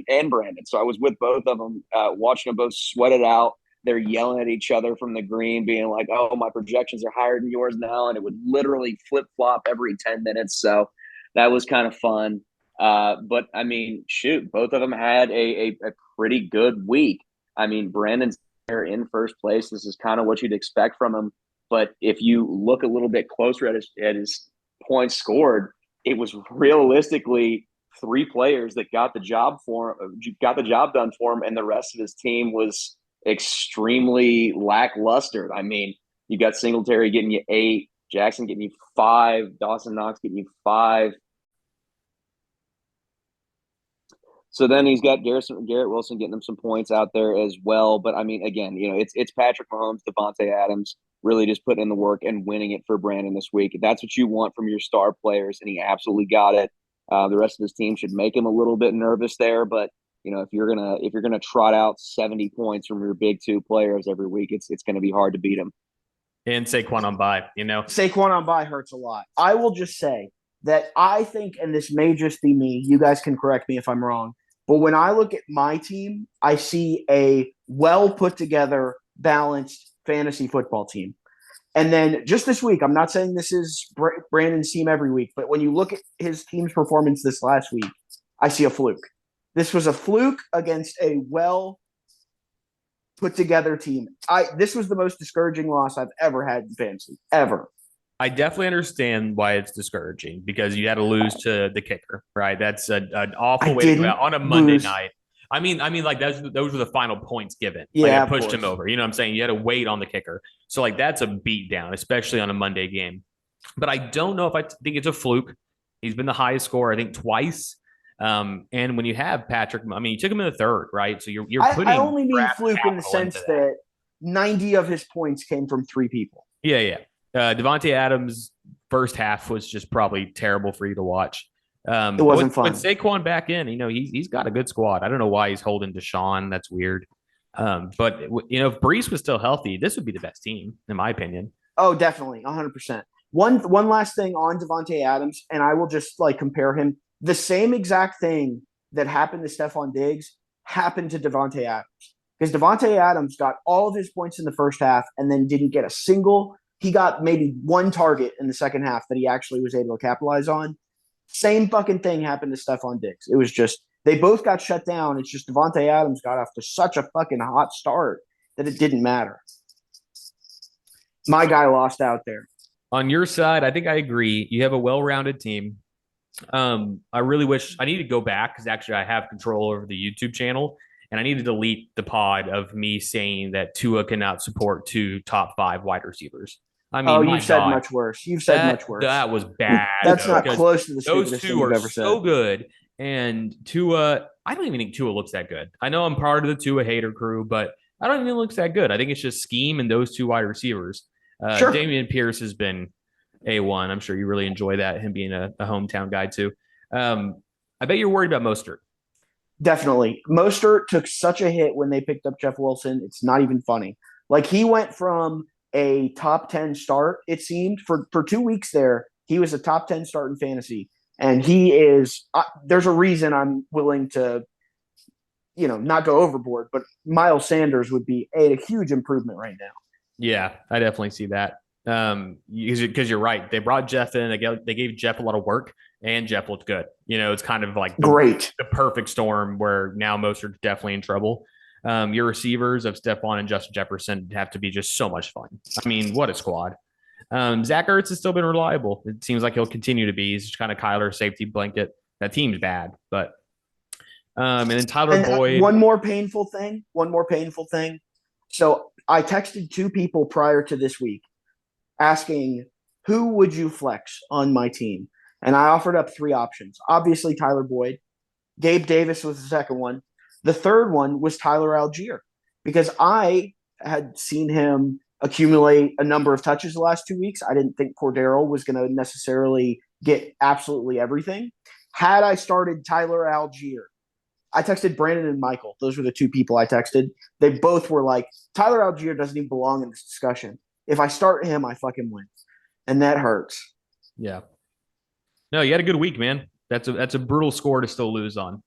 S3: and Brandon. So I was with both of them, watching them both sweat it out. They're yelling at each other from the green, being like, oh, my projections are higher than yours now. And it would literally flip-flop every 10 minutes. So that was kind of fun. But, I mean, shoot, both of them had a pretty good week. I mean, Brandon's in first place. This is kind of what you'd expect from him. But if you look a little bit closer at his points scored, it was realistically 3 players that got the job done for him, and the rest of his team was extremely lackluster. I mean, you got Singletary getting you 8, Jackson getting you 5, Dawson Knox getting you 5. So then he's got Garrett Wilson getting him some points out there as well. But I mean, again, it's Patrick Mahomes, Devontae Adams really just putting in the work and winning it for Brandon this week. That's what you want from your star players, and he absolutely got it. The rest of his team should make him a little bit nervous there, but if you're gonna trot out 70 points from your big 2 players every week, it's gonna be hard to beat him.
S1: And Saquon on bye,
S2: Saquon on bye hurts a lot. I will just say that I think, and this may just be me, you guys can correct me if I'm wrong, but when I look at my team, I see a well put together, balanced fantasy football team. And then just this week, I'm not saying this is Brandon's team every week, but when you look at his team's performance this last week, I see a fluke. This was a fluke against a well put together team. This was the most discouraging loss I've ever had in fantasy, ever.
S1: I definitely understand why it's discouraging because you had to lose to the kicker, right? That's an awful way to go out on a Monday night. like those were the final points given.
S2: Yeah,
S1: like I
S2: of
S1: pushed him
S2: course.
S1: over. You know what I'm saying? You had to wait on the kicker. So like that's a beat down, especially on a Monday game. But I don't know if I think it's a fluke. He's been the highest scorer, I think, twice. And when you have Patrick, I mean, you took him in the third, right? So you're
S2: I
S1: putting
S2: only mean
S1: draft
S2: fluke in the
S1: capital into
S2: sense
S1: that.
S2: that 90 of his points came from 3 people.
S1: Yeah, yeah. Devontae Adams' first half was just probably terrible for you to watch.
S2: It wasn't
S1: With
S2: fun.
S1: Saquon back in, he's got a good squad. I don't know why he's holding Deshaun. That's weird. But if Brees was still healthy, this would be the best team, in my opinion.
S2: Oh, definitely, 100%. One last thing on Devontae Adams, and I will just like compare him. The same exact thing that happened to Stephon Diggs happened to Devontae Adams because Devontae Adams got all of his points in the first half and then didn't get a single. He got maybe one target in the second half that he actually was able to capitalize on. Same fucking thing happened to Stephon Diggs. It was just they both got shut down. It's just Devontae Adams got off to such a fucking hot start that it didn't matter. My guy lost out there.
S1: On your side, I think I agree. You have a well-rounded team. I really wish I need to go back because actually I have control over the YouTube channel, and I need to delete the pod of me saying that Tua cannot support 2 top 5 wide receivers. I mean,
S2: You've said
S1: God,
S2: much worse. You've said much worse.
S1: That was bad.
S2: That's not
S1: because
S2: close to the
S1: those
S2: stupidest thing
S1: 2
S2: you've
S1: are
S2: ever said.
S1: so good, and Tua. I don't even think Tua looks that good. I know I'm part of the Tua hater crew, but I don't even think it looks that good. I think it's just scheme and those 2 wide receivers.
S2: Sure.
S1: Damian Pierce has been A1. I'm sure you really enjoy that, him being a hometown guy too. I bet you're worried about Mostert.
S2: Definitely. Mostert took such a hit when they picked up Jeff Wilson. It's not even funny. Like he went from a top 10 start, it seemed, for 2 weeks there. He was a top 10 start in fantasy. And he is, there's a reason I'm willing to, not go overboard, but Miles Sanders would be a huge improvement right now.
S1: Yeah, I definitely see that. Because you're right. They brought Jeff in. They gave Jeff a lot of work, and Jeff looked good. It's kind of like
S2: Great.
S1: The perfect storm where now Mostert's definitely in trouble. Your receivers of Stephon and Justin Jefferson have to be just so much fun. I mean, what a squad. Zach Ertz has still been reliable. It seems like he'll continue to be. He's just kind of Kyler's safety blanket. That team's bad, but and then Tyler Boyd.
S2: One more painful thing. So I texted 2 people prior to this week asking who would you flex on my team, and I offered up 3 options. Obviously, Tyler Boyd. Gabe Davis was the second one. The third one was Tyler Algier because I had seen him accumulate a number of touches the last 2 weeks. I didn't think Cordero was going to necessarily get absolutely everything. Had I started Tyler Algier, I texted Brandon and Michael. Those were the 2 people I texted. They both were like, Tyler Algier doesn't even belong in this discussion. If I start him, I fucking win. And that hurts.
S1: Yeah. No, you had a good week, man. That's a brutal score to still lose on.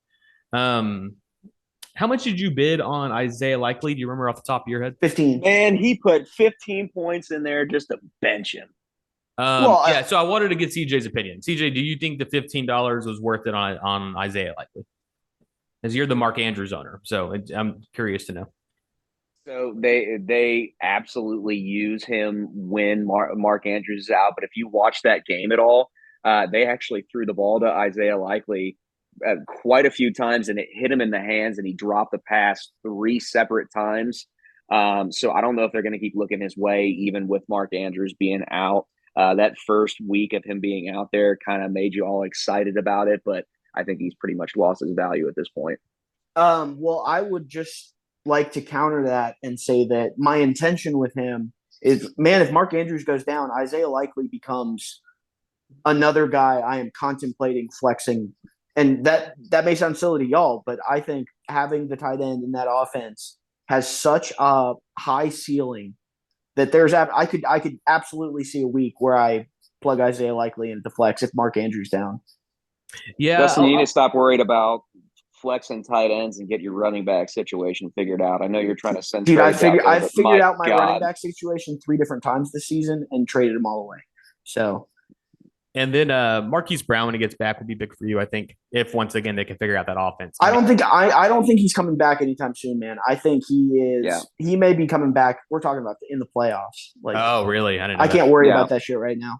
S1: How much did you bid on Isaiah Likely? Do you remember off the top of your head?
S2: 15.
S3: Man, he put 15 points in there just to bench him.
S1: So I wanted to get CJ's opinion. CJ, do you think the $15 was worth it on Isaiah Likely? As you're the Mark Andrews owner, so I'm curious to know.
S3: So they absolutely use him when Mark Andrews is out. But if you watch that game at all, they actually threw the ball to Isaiah Likely quite a few times, and it hit him in the hands, and he dropped the pass 3 separate times. So I don't know if they're going to keep looking his way, even with Mark Andrews being out. That first week of him being out there kind of made you all excited about it, but I think he's pretty much lost his value at this point.
S2: Well, I would just like to counter that and say that my intention with him is, man, if Mark Andrews goes down, Isaiah Likely becomes another guy I am contemplating flexing. And that may sound silly to y'all, but I think having the tight end in that offense has such a high ceiling that I could absolutely see a week where I plug Isaiah Likely into flex if Mark Andrews down.
S1: Yeah,
S3: Justin, you need to stop worried about flexing tight ends and get your running back situation figured out. I know you're trying to send.
S2: Dude, I figured out my
S3: God.
S2: running back situation 3 different times this season and traded them all away. So,
S1: and then Marquise Brown when he gets back would be big for you, I think. If once again they can figure out that offense.
S2: I don't think he's coming back anytime soon, man. I think he is. Yeah. He may be coming back. We're talking about in the playoffs. Like,
S1: oh, really?
S2: I can't worry about that shit right now.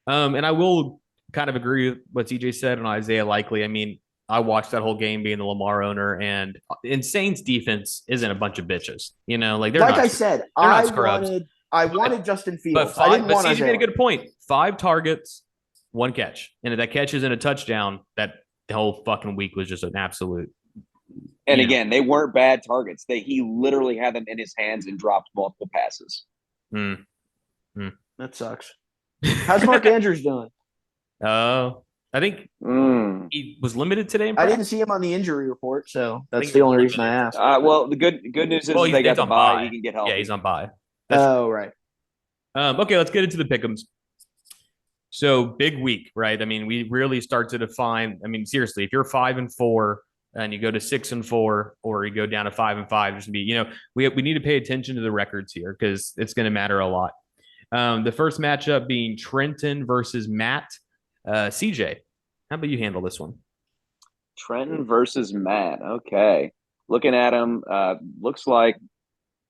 S1: And I will kind of agree with what CJ said on Isaiah Likely. I mean, I watched that whole game being the Lamar owner, and Insane's defense isn't a bunch of bitches. Like
S2: like I said,
S1: they're not scrubs.
S2: I wanted Justin
S1: But
S2: Fields. I didn't want
S1: CJ
S2: Isaiah.
S1: made a good point. 5 targets, 1 catch, and if that catch isn't a touchdown, that the whole fucking week was just an absolute.
S3: And again, they weren't bad targets. He literally had them in his hands and dropped multiple passes.
S2: That sucks. How's Mark Andrews doing?
S1: I think he was limited today.
S2: I didn't see him on the injury report, so that's the only reason I asked.
S3: Well, the good news is they got the bye. He can get healthy.
S1: Yeah, he's on bye.
S2: Right.
S1: Okay, let's get into the pick'ems. So big week, right? I mean, we really start to define. I mean, seriously, if you're 5-4 and you go to 6-4, or you go down to 5-5, there's gonna be, we need to pay attention to the records here because it's going to matter a lot. The first matchup being Trenton versus Matt. CJ, how about you handle this one?
S3: Trenton versus Matt. Okay, looking at him, looks like.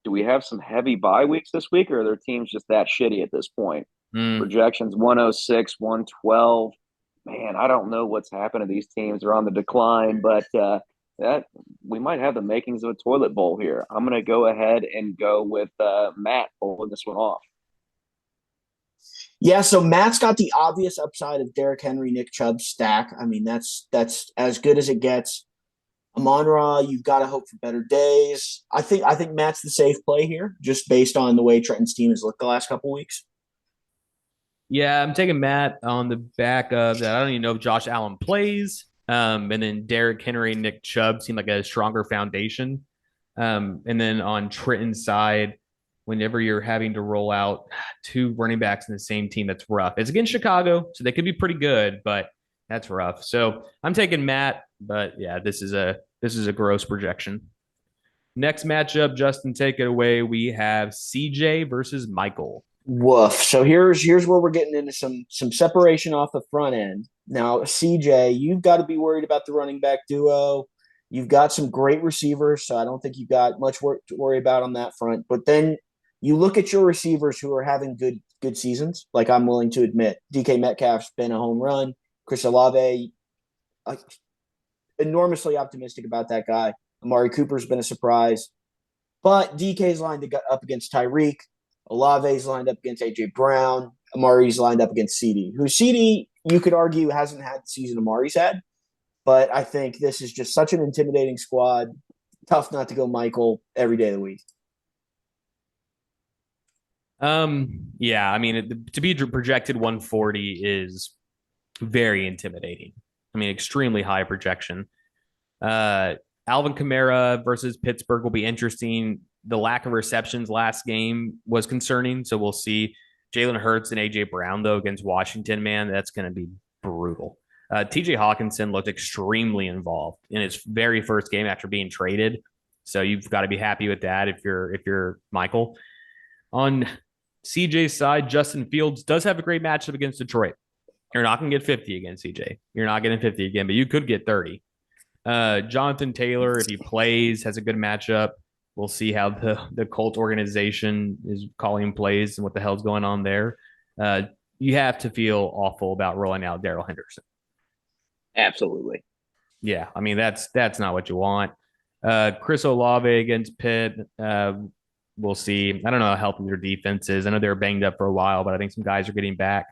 S3: Do we have some heavy bye weeks this week, or are their teams just that shitty at this point? Projections 106, 112. Man, I don't know what's happened to these teams. They're on the decline, but that we might have the makings of a toilet bowl here. I'm going to go ahead and go with Matt pulling this one off.
S2: Yeah, so Matt's got the obvious upside of Derrick Henry, Nick Chubb stack. I mean, that's as good as it gets. Amon-Ra, you've got to hope for better days. I think Matt's the safe play here, just based on the way Trenton's team has looked the last couple of weeks.
S1: Yeah, I'm taking Matt on the back of that. I don't even know if Josh Allen plays. And then Derrick Henry, Nick Chubb seem like a stronger foundation. And then on Trenton's side, whenever you're having to roll out 2 running backs in the same team, that's rough. It's against Chicago, so they could be pretty good, but that's rough. So I'm taking Matt, but yeah, this is a gross projection. Next matchup, Justin, take it away. We have CJ versus Michael.
S2: Woof. So here's where we're getting into some separation off the front end. Now, CJ, you've got to be worried about the running back duo. You've got some great receivers, so I don't think you've got much work to worry about on that front. But then you look at your receivers who are having good seasons, like I'm willing to admit. DK Metcalf's been a home run. Chris Olave, enormously optimistic about that guy. Amari Cooper's been a surprise. But DK's lined up against Tyreek. Olave's lined up against A.J. Brown. Amari's lined up against CD, who CD, you could argue, hasn't had the season Amari's had. But I think this is just such an intimidating squad. Tough not to go Michael every day of the week.
S1: Yeah, I mean, to be projected 140 is very intimidating. I mean, extremely high projection. Alvin Kamara versus Pittsburgh will be interesting. The lack of receptions last game was concerning, so we'll see. Jalen Hurts and A.J. Brown, though, against Washington, man, that's going to be brutal. T.J. Hawkinson looked extremely involved in his very first game after being traded, so you've got to be happy with that if you're Michael. On CJ's side, Justin Fields does have a great matchup against Detroit. You're not going to get 50 against CJ. You're not getting 50 again, but you could get 30. Jonathan Taylor, if he plays, has a good matchup. We'll see how the Colt organization is calling plays and what the hell's going on there. You have to feel awful about rolling out Darrell Henderson.
S3: Absolutely.
S1: Yeah, I mean, that's not what you want. Chris Olave against Pitt. We'll see. I don't know how healthy their defense is. I know they were banged up for a while, but I think some guys are getting back.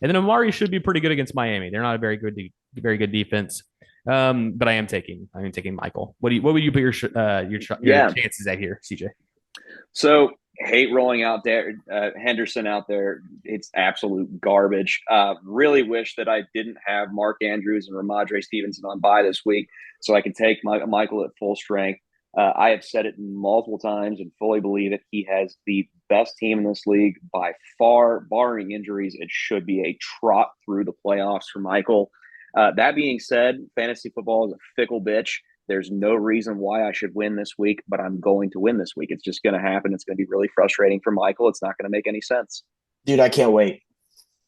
S1: And then Amari should be pretty good against Miami. They're not a very good defense. But I am taking Michael. What would you put your chances at here, CJ?
S3: So hate rolling out there Henderson out there. It's absolute garbage. Really wish that I didn't have Mark Andrews and Ramondre Stevenson on bye this week, so I could take Michael at full strength. I have said it multiple times and fully believe that he has the best team in this league by far, barring injuries. It should be a trot through the playoffs for Michael. That being said, fantasy football is a fickle bitch. There's no reason why I should win this week, but I'm going to win this week. It's just going to happen. It's going to be really frustrating for Michael. It's not going to make any sense.
S2: Dude, I can't wait.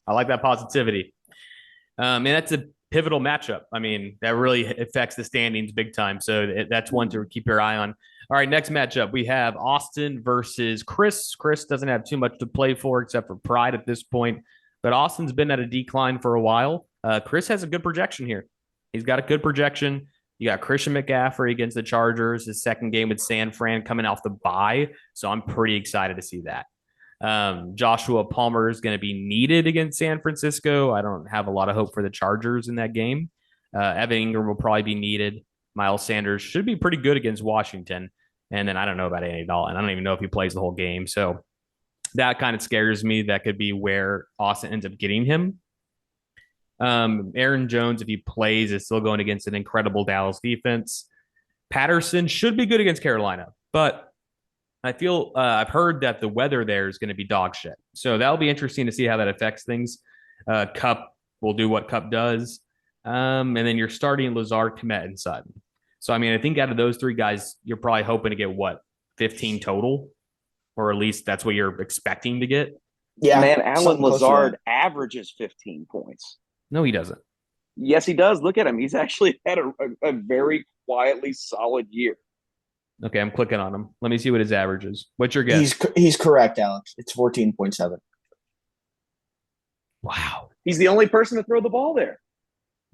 S1: I like that positivity. And that's a pivotal matchup. I mean, that really affects the standings big time. So that's one to keep your eye on. All right, next matchup, we have Austin versus Chris. Chris doesn't have too much to play for except for pride at this point, but Austin's been at a decline for a while. Chris has a good projection here. He's got a good projection. You got Christian McCaffrey against the Chargers, his second game with San Fran coming off the bye. So I'm pretty excited to see that. Joshua Palmer is going to be needed against San Francisco. I don't have a lot of hope for the Chargers in that game. Evan Ingram will probably be needed. Miles Sanders should be pretty good against Washington. And then I don't know about Andy Dalton. I don't even know if he plays the whole game. So that kind of scares me. That could be where Austin ends up getting him. Aaron Jones, if he plays, is still going against an incredible Dallas defense. Patterson should be good against Carolina, but I feel I've heard that the weather there is going to be dog shit. So that'll be interesting to see how that affects things. Cup will do what Cup does. And then you're starting Lazard, Kmet, and Sutton. So, I mean, I think out of those three guys, you're probably hoping to get what, 15 total? Or at least that's what you're expecting to get.
S2: Yeah,
S3: man, Alan Lazard averages 15 points.
S1: No, he doesn't.
S3: Yes, he does. Look at him. He's actually had a very quietly solid year.
S1: Okay, I'm clicking on him. Let me see what his average is. What's your guess?
S2: He's correct, Alex. It's 14.7.
S1: Wow.
S3: He's the only person to throw the ball there.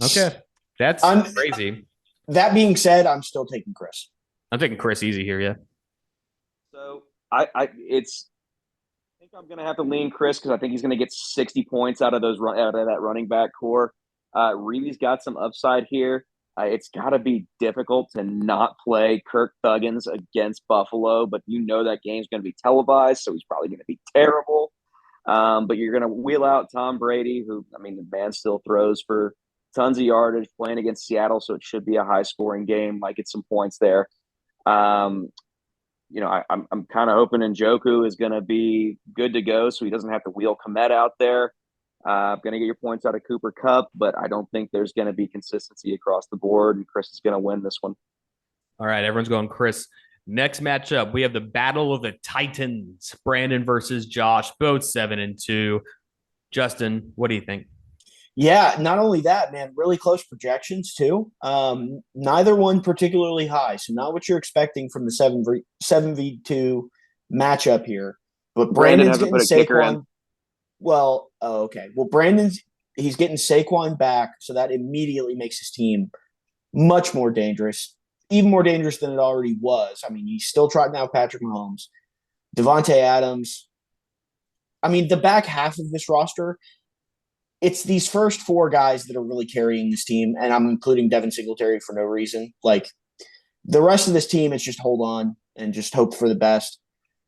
S1: Okay. That's crazy.
S2: That being said, I'm still taking Chris.
S1: I'm taking Chris easy here, yeah.
S3: So I think I'm going to have to lean Chris because I think he's going to get 60 points out of that running back core. Reedy's got some upside here. It's got to be difficult to not play Kirk Thuggins against Buffalo, but you know that game's going to be televised, so he's probably going to be terrible. But you're going to wheel out Tom Brady, who, I mean, the man still throws for tons of yardage playing against Seattle, so it should be a high-scoring game. Might get some points there. I'm kind of hoping Njoku is going to be good to go, so he doesn't have to wheel Kmet out there. Going to get your points out of Cooper Kupp, but I don't think there's going to be consistency across the board, and Chris is going to win this one.
S1: All right, everyone's going Chris. Next matchup, we have the Battle of the Titans, Brandon versus Josh, both 7-2. Justin, what do you think?
S2: Yeah, not only that, man, really close projections too. Neither one particularly high, so not what you're expecting from the 7v2 matchup here. But Brandon's getting Saquon. Well, okay. Well, he's getting Saquon back, so that immediately makes his team much more dangerous, even more dangerous than it already was. I mean, he's still trotting out Patrick Mahomes, Devontae Adams. I mean, the back half of this roster, it's these first four guys that are really carrying this team, and I'm including Devin Singletary for no reason. Like, the rest of this team, it's just hold on and just hope for the best.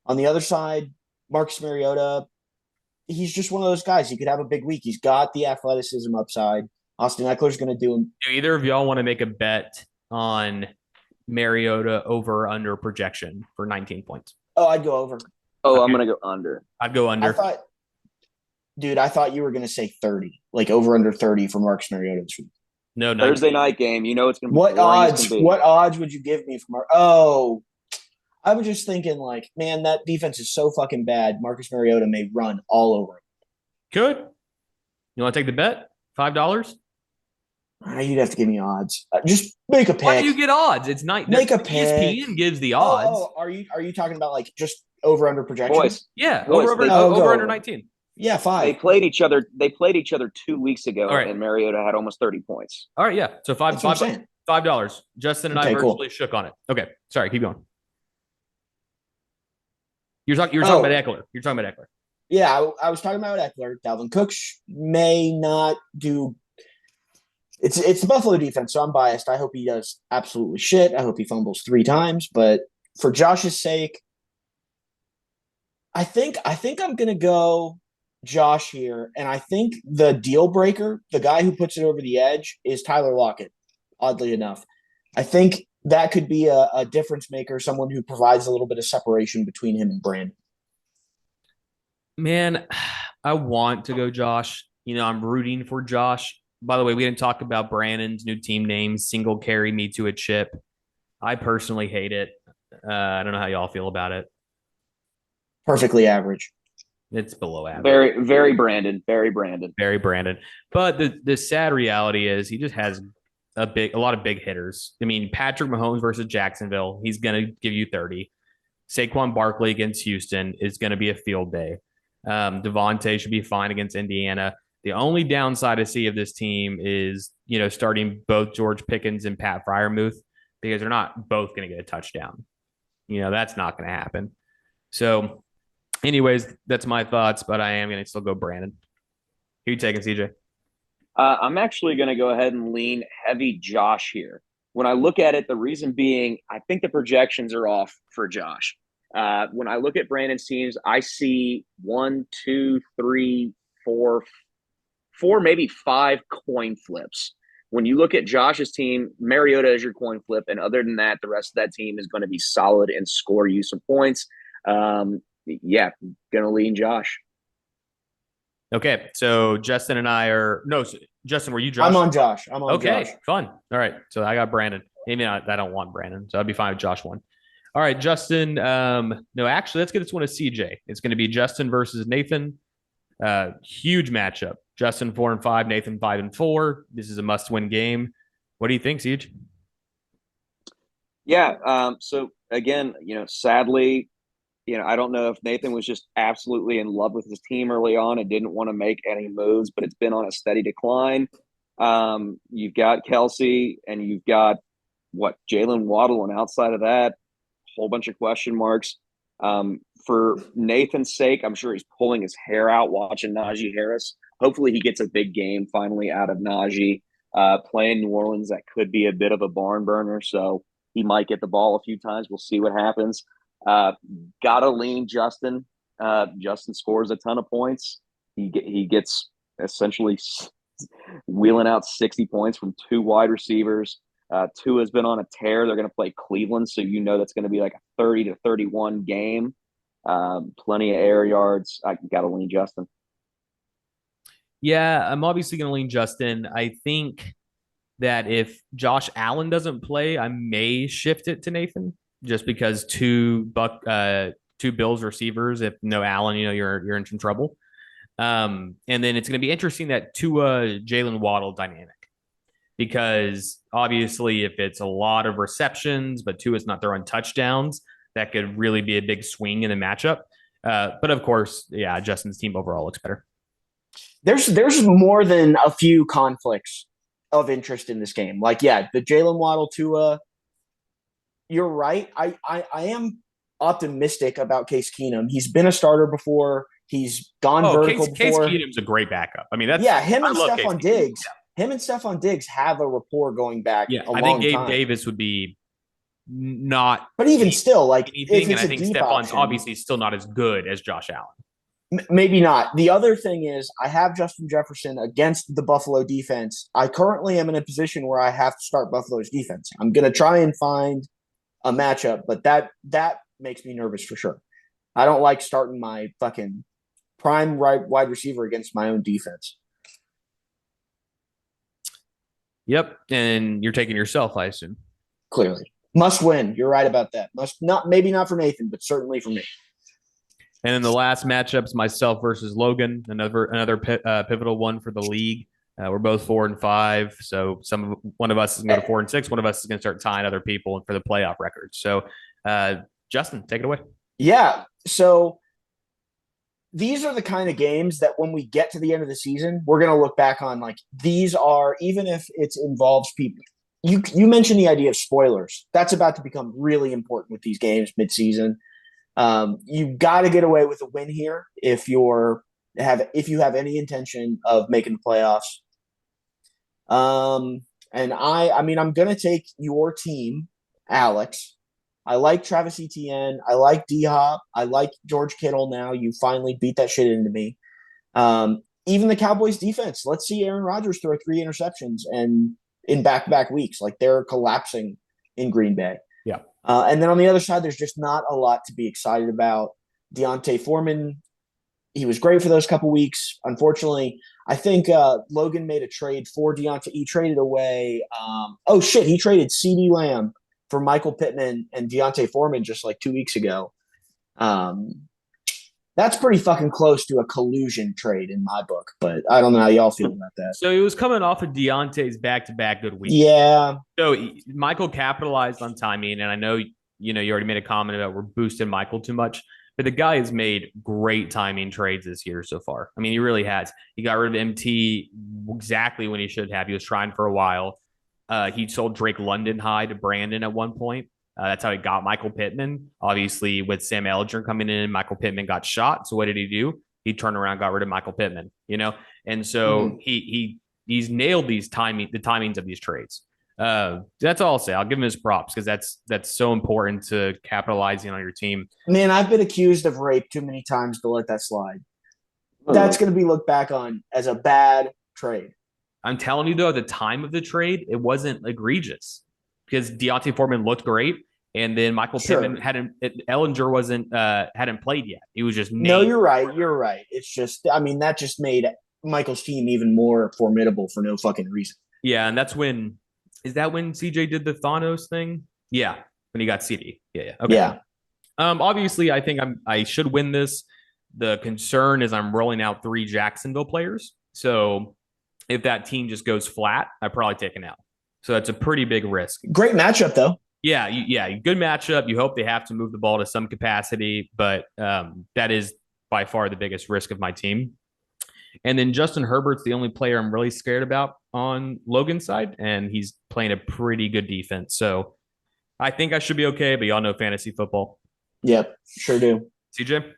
S2: On the other side, Marcus Mariota, he's just one of those guys. He could have a big week. He's got the athleticism upside. Austin Eckler's going to do him.
S1: Do either of y'all want to make a bet on Mariota over or under projection for 19 points?
S2: Oh, I'd go over.
S3: Oh, okay. I'm going to go under.
S1: I'd go under.
S2: I thought you were going to say 30, like over under 30 for Marcus Mariota this week.
S1: No,
S3: Thursday night game. You know it's going to be.
S2: What odds would you give me for I was just thinking, like, man, that defense is so fucking bad. Marcus Mariota may run all over him.
S1: Good. You want to take the bet? $5?
S2: You'd have to give me odds. Just make a pick.
S1: Why do you get odds? It's night.
S2: Make a pick.
S1: ESPN gives the odds.
S2: Oh, are you talking about like just over under projection?
S1: Yeah, over under 19.
S2: Yeah, 5.
S3: They played each other 2 weeks ago, right. And Mariota had almost 30 points.
S1: All right, yeah. So $5. Justin and I virtually shook on it. Okay, sorry, keep going. You're talking about Eckler. You're talking about Eckler.
S2: Yeah, I was talking about Eckler. Dalvin Cook may not do. It's the Buffalo defense, so I'm biased. I hope he does absolutely shit. I hope he fumbles 3 times. But for Josh's sake, I think I'm gonna go Josh here, and I think the deal breaker, the guy who puts it over the edge, is Tyler Lockett. Oddly enough, I think that could be a difference maker, someone who provides a little bit of separation between him and Brandon.
S1: Man, I want to go Josh. I'm rooting for Josh. By the way, we didn't talk about Brandon's new team name, Single Carry Me to a Chip. I personally hate it. I don't know how y'all feel about it.
S2: Perfectly average.
S1: It's below average.
S3: Very, very Brandon. Very Brandon.
S1: Very Brandon. But the sad reality is he just has a lot of big hitters. I mean, Patrick Mahomes versus Jacksonville, he's going to give you 30. Saquon Barkley against Houston is going to be a field day. Devontae should be fine against Indiana. The only downside I see of this team is, starting both George Pickens and Pat Fryermuth, because they're not both going to get a touchdown. That's not going to happen. So, anyways, that's my thoughts, but I am going to still go Brandon. Who you taking, CJ?
S3: I'm actually going to go ahead and lean heavy Josh here. When I look at it, the reason being, I think the projections are off for Josh. When I look at Brandon's teams, I see 1, 2, 3, 4, maybe 5 coin flips. When you look at Josh's team, Mariota is your coin flip, and other than that, the rest of that team is going to be solid and score you some points. Yeah, going to lean Josh.
S1: Okay, so Justin and I are no. Justin, were you Josh?
S2: I'm on Josh.
S1: Okay,
S2: Josh.
S1: fun. All right, so I got Brandon. Maybe not, I don't want Brandon, so I'd be fine with Josh one. All right, Justin. No, actually, let's get this one to CJ. It's going to be Justin versus Nathan. Huge matchup. Justin 4-5, Nathan 5-4. This is a must-win game. What do you think, CJ?
S3: Yeah. So again, sadly, I don't know if Nathan was just absolutely in love with his team early on and didn't want to make any moves, but it's been on a steady decline. You've got Kelsey and you've got Jalen Waddle, and outside of that, a whole bunch of question marks. For Nathan's sake, I'm sure he's pulling his hair out watching Najee Harris. Hopefully he gets a big game finally out of Najee. Playing New Orleans, that could be a bit of a barn burner, so he might get the ball a few times. We'll see what happens. Gotta lean Justin. Justin scores a ton of points. He gets essentially wheeling out 60 points from 2 wide receivers. Tua has been on a tear. They're going to play Cleveland, so that's going to be like a 30-31 game. Plenty of air yards. I got to lean Justin.
S1: Yeah, I'm obviously going to lean Justin. I think that if Josh Allen doesn't play, I may shift it to Nathan, just because two Bills receivers. If no Allen, you're in some trouble. And then it's going to be interesting that Tua Jalen Waddle dynamic, because obviously if it's a lot of receptions, but Tua's not throwing touchdowns, that could really be a big swing in the matchup. But of course, yeah, Justin's team overall looks better.
S2: There's more than a few conflicts of interest in this game. Like, yeah, the Jalen Waddle Tua. You're right. I am optimistic about Case Keenum. He's been a starter before. He's gone vertical
S1: Case
S2: before.
S1: Keenum's a great backup. I mean, that's
S2: him and Stephon Diggs. Yeah. Him and Stephon Diggs have a rapport going back.
S1: Yeah, I think Gabe Davis would be not.
S2: But even still, like,
S1: anything, and I think Stephon's obviously still not as good as Josh Allen.
S2: Maybe not. The other thing is, I have Justin Jefferson against the Buffalo defense. I currently am in a position where I have to start Buffalo's defense. I'm going to try and find a matchup, but that makes me nervous for sure. I don't like starting my fucking prime wide receiver against my own defense.
S1: Yep, and you're taking yourself, I assume.
S2: Clearly. Must win. You're right about that. Maybe not for Nathan, but certainly for me.
S1: And then the last matchup's myself versus Logan, another pivotal one for the league. We're both 4-5, so one of us is going to go to 4-6. One of us is going to start tying other people for the playoff records. So, Justin, take it away.
S2: Yeah. So these are the kind of games that when we get to the end of the season, we're going to look back on like these are, even if it involves people. You mentioned the idea of spoilers. That's about to become really important with these games midseason. You got to get away with a win here if you have any intention of making the playoffs. And I'm going to take your team, Alex. I like Travis Etienne. I like D-Hop. I like George Kittle now. You finally beat that shit into me. Even the Cowboys defense. Let's see Aaron Rodgers throw 3 interceptions and in back-to-back weeks. Like, they're collapsing in Green Bay.
S1: Yeah.
S2: And then on the other side, there's just not a lot to be excited about. Deontay Foreman, he was great for those couple weeks. Unfortunately, I think Logan made a trade for Deontay. He traded away he traded CeeDee Lamb for Michael Pittman and Deontay Foreman just like 2 weeks ago. That's pretty fucking close to a collusion trade in my book, but I don't know how y'all feel about that.
S1: So he was coming off of Deontay's back-to-back good weeks.
S2: Yeah.
S1: So Michael capitalized on timing, and I know you already made a comment about we're boosting Michael too much, But the guy has made great timing trades this year so far. I mean, he really has. He got rid of MT exactly when he should have. He was trying for a while. He sold Drake London high to Brandon at one point. That's how he got Michael Pittman. Obviously, with Sam Ellinger coming in, Michael Pittman got shot. So what did he do? He turned around, got rid of Michael Pittman. And so he's nailed the timings of these trades. That's all I'll say. I'll give him his props because that's so important to capitalizing on your team.
S2: Man, I've been accused of rape too many times to let that slide. That's going to be looked back on as a bad trade.
S1: I'm telling you, though, at the time of the trade, it wasn't egregious because Deontay Foreman looked great. And then Michael Pittman hadn't played yet. He was just
S2: no. You're right. You're right. It's just, I mean, that just made Michael's team even more formidable for no fucking reason.
S1: Yeah, and that's when CJ did the Thanos thing? Yeah, when he got CD. Yeah. Okay.
S2: Yeah.
S1: Obviously, I think I should win this. The concern is I'm rolling out 3 Jacksonville players. So if that team just goes flat, I probably take an L. So that's a pretty big risk.
S2: Great matchup, though.
S1: Yeah, good matchup. You hope they have to move the ball to some capacity, but that is by far the biggest risk of my team. And then Justin Herbert's the only player I'm really scared about on Logan's side, and he's playing a pretty good defense. So I think I should be okay, but y'all know fantasy football.
S2: Yep, sure do.
S1: CJ?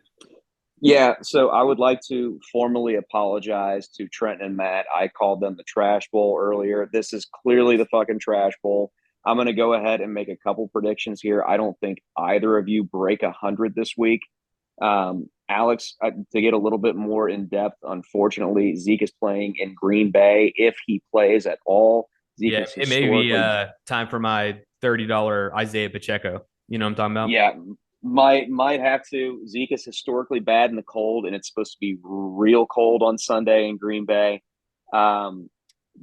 S3: Yeah, so I would like to formally apologize to Trent and Matt. I called them the Trash Bowl earlier. This is clearly the fucking Trash Bowl. I'm going to go ahead and make a couple predictions here. I don't think either of you break 100 this week. Alex, to get a little bit more in depth, unfortunately, Zeke is playing in Green Bay. If he plays at all, Zeke is
S1: it may be time for my $30 Isaiah Pacheco. You know what I'm talking about?
S3: Yeah, might have to. Zeke is historically bad in the cold, and it's supposed to be real cold on Sunday in Green Bay.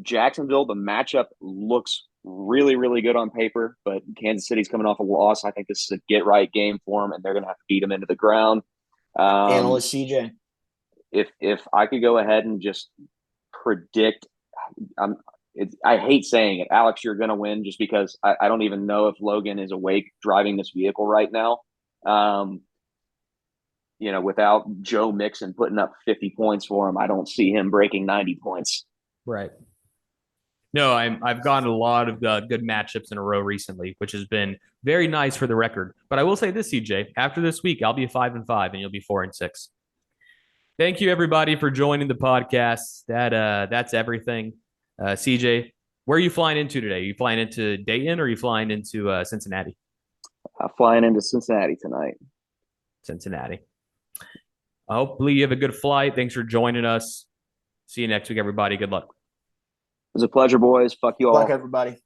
S3: Jacksonville, the matchup looks really, really good on paper, but Kansas City's coming off a loss. I think this is a get-right game for them, and they're going to have to beat them into the ground.
S2: Analyst CJ.
S3: If I could go ahead and just predict, I hate saying it, Alex, you're going to win just because I don't even know if Logan is awake driving this vehicle right now. Without Joe Mixon putting up 50 points for him, I don't see him breaking 90 points.
S1: Right. No, I've gotten a lot of good matchups in a row recently, which has been very nice for the record. But I will say this, CJ, after this week, I'll be 5-5 and you'll be 4-6. Thank you, everybody, for joining the podcast. That's everything. CJ, where are you flying into today? Are you flying into Dayton or are you flying into Cincinnati?
S3: I'm flying into Cincinnati tonight.
S1: Cincinnati. Hopefully you have a good flight. Thanks for joining us. See you next week, everybody. Good luck.
S3: It was a pleasure, boys. Fuck you all.
S2: Good luck, everybody.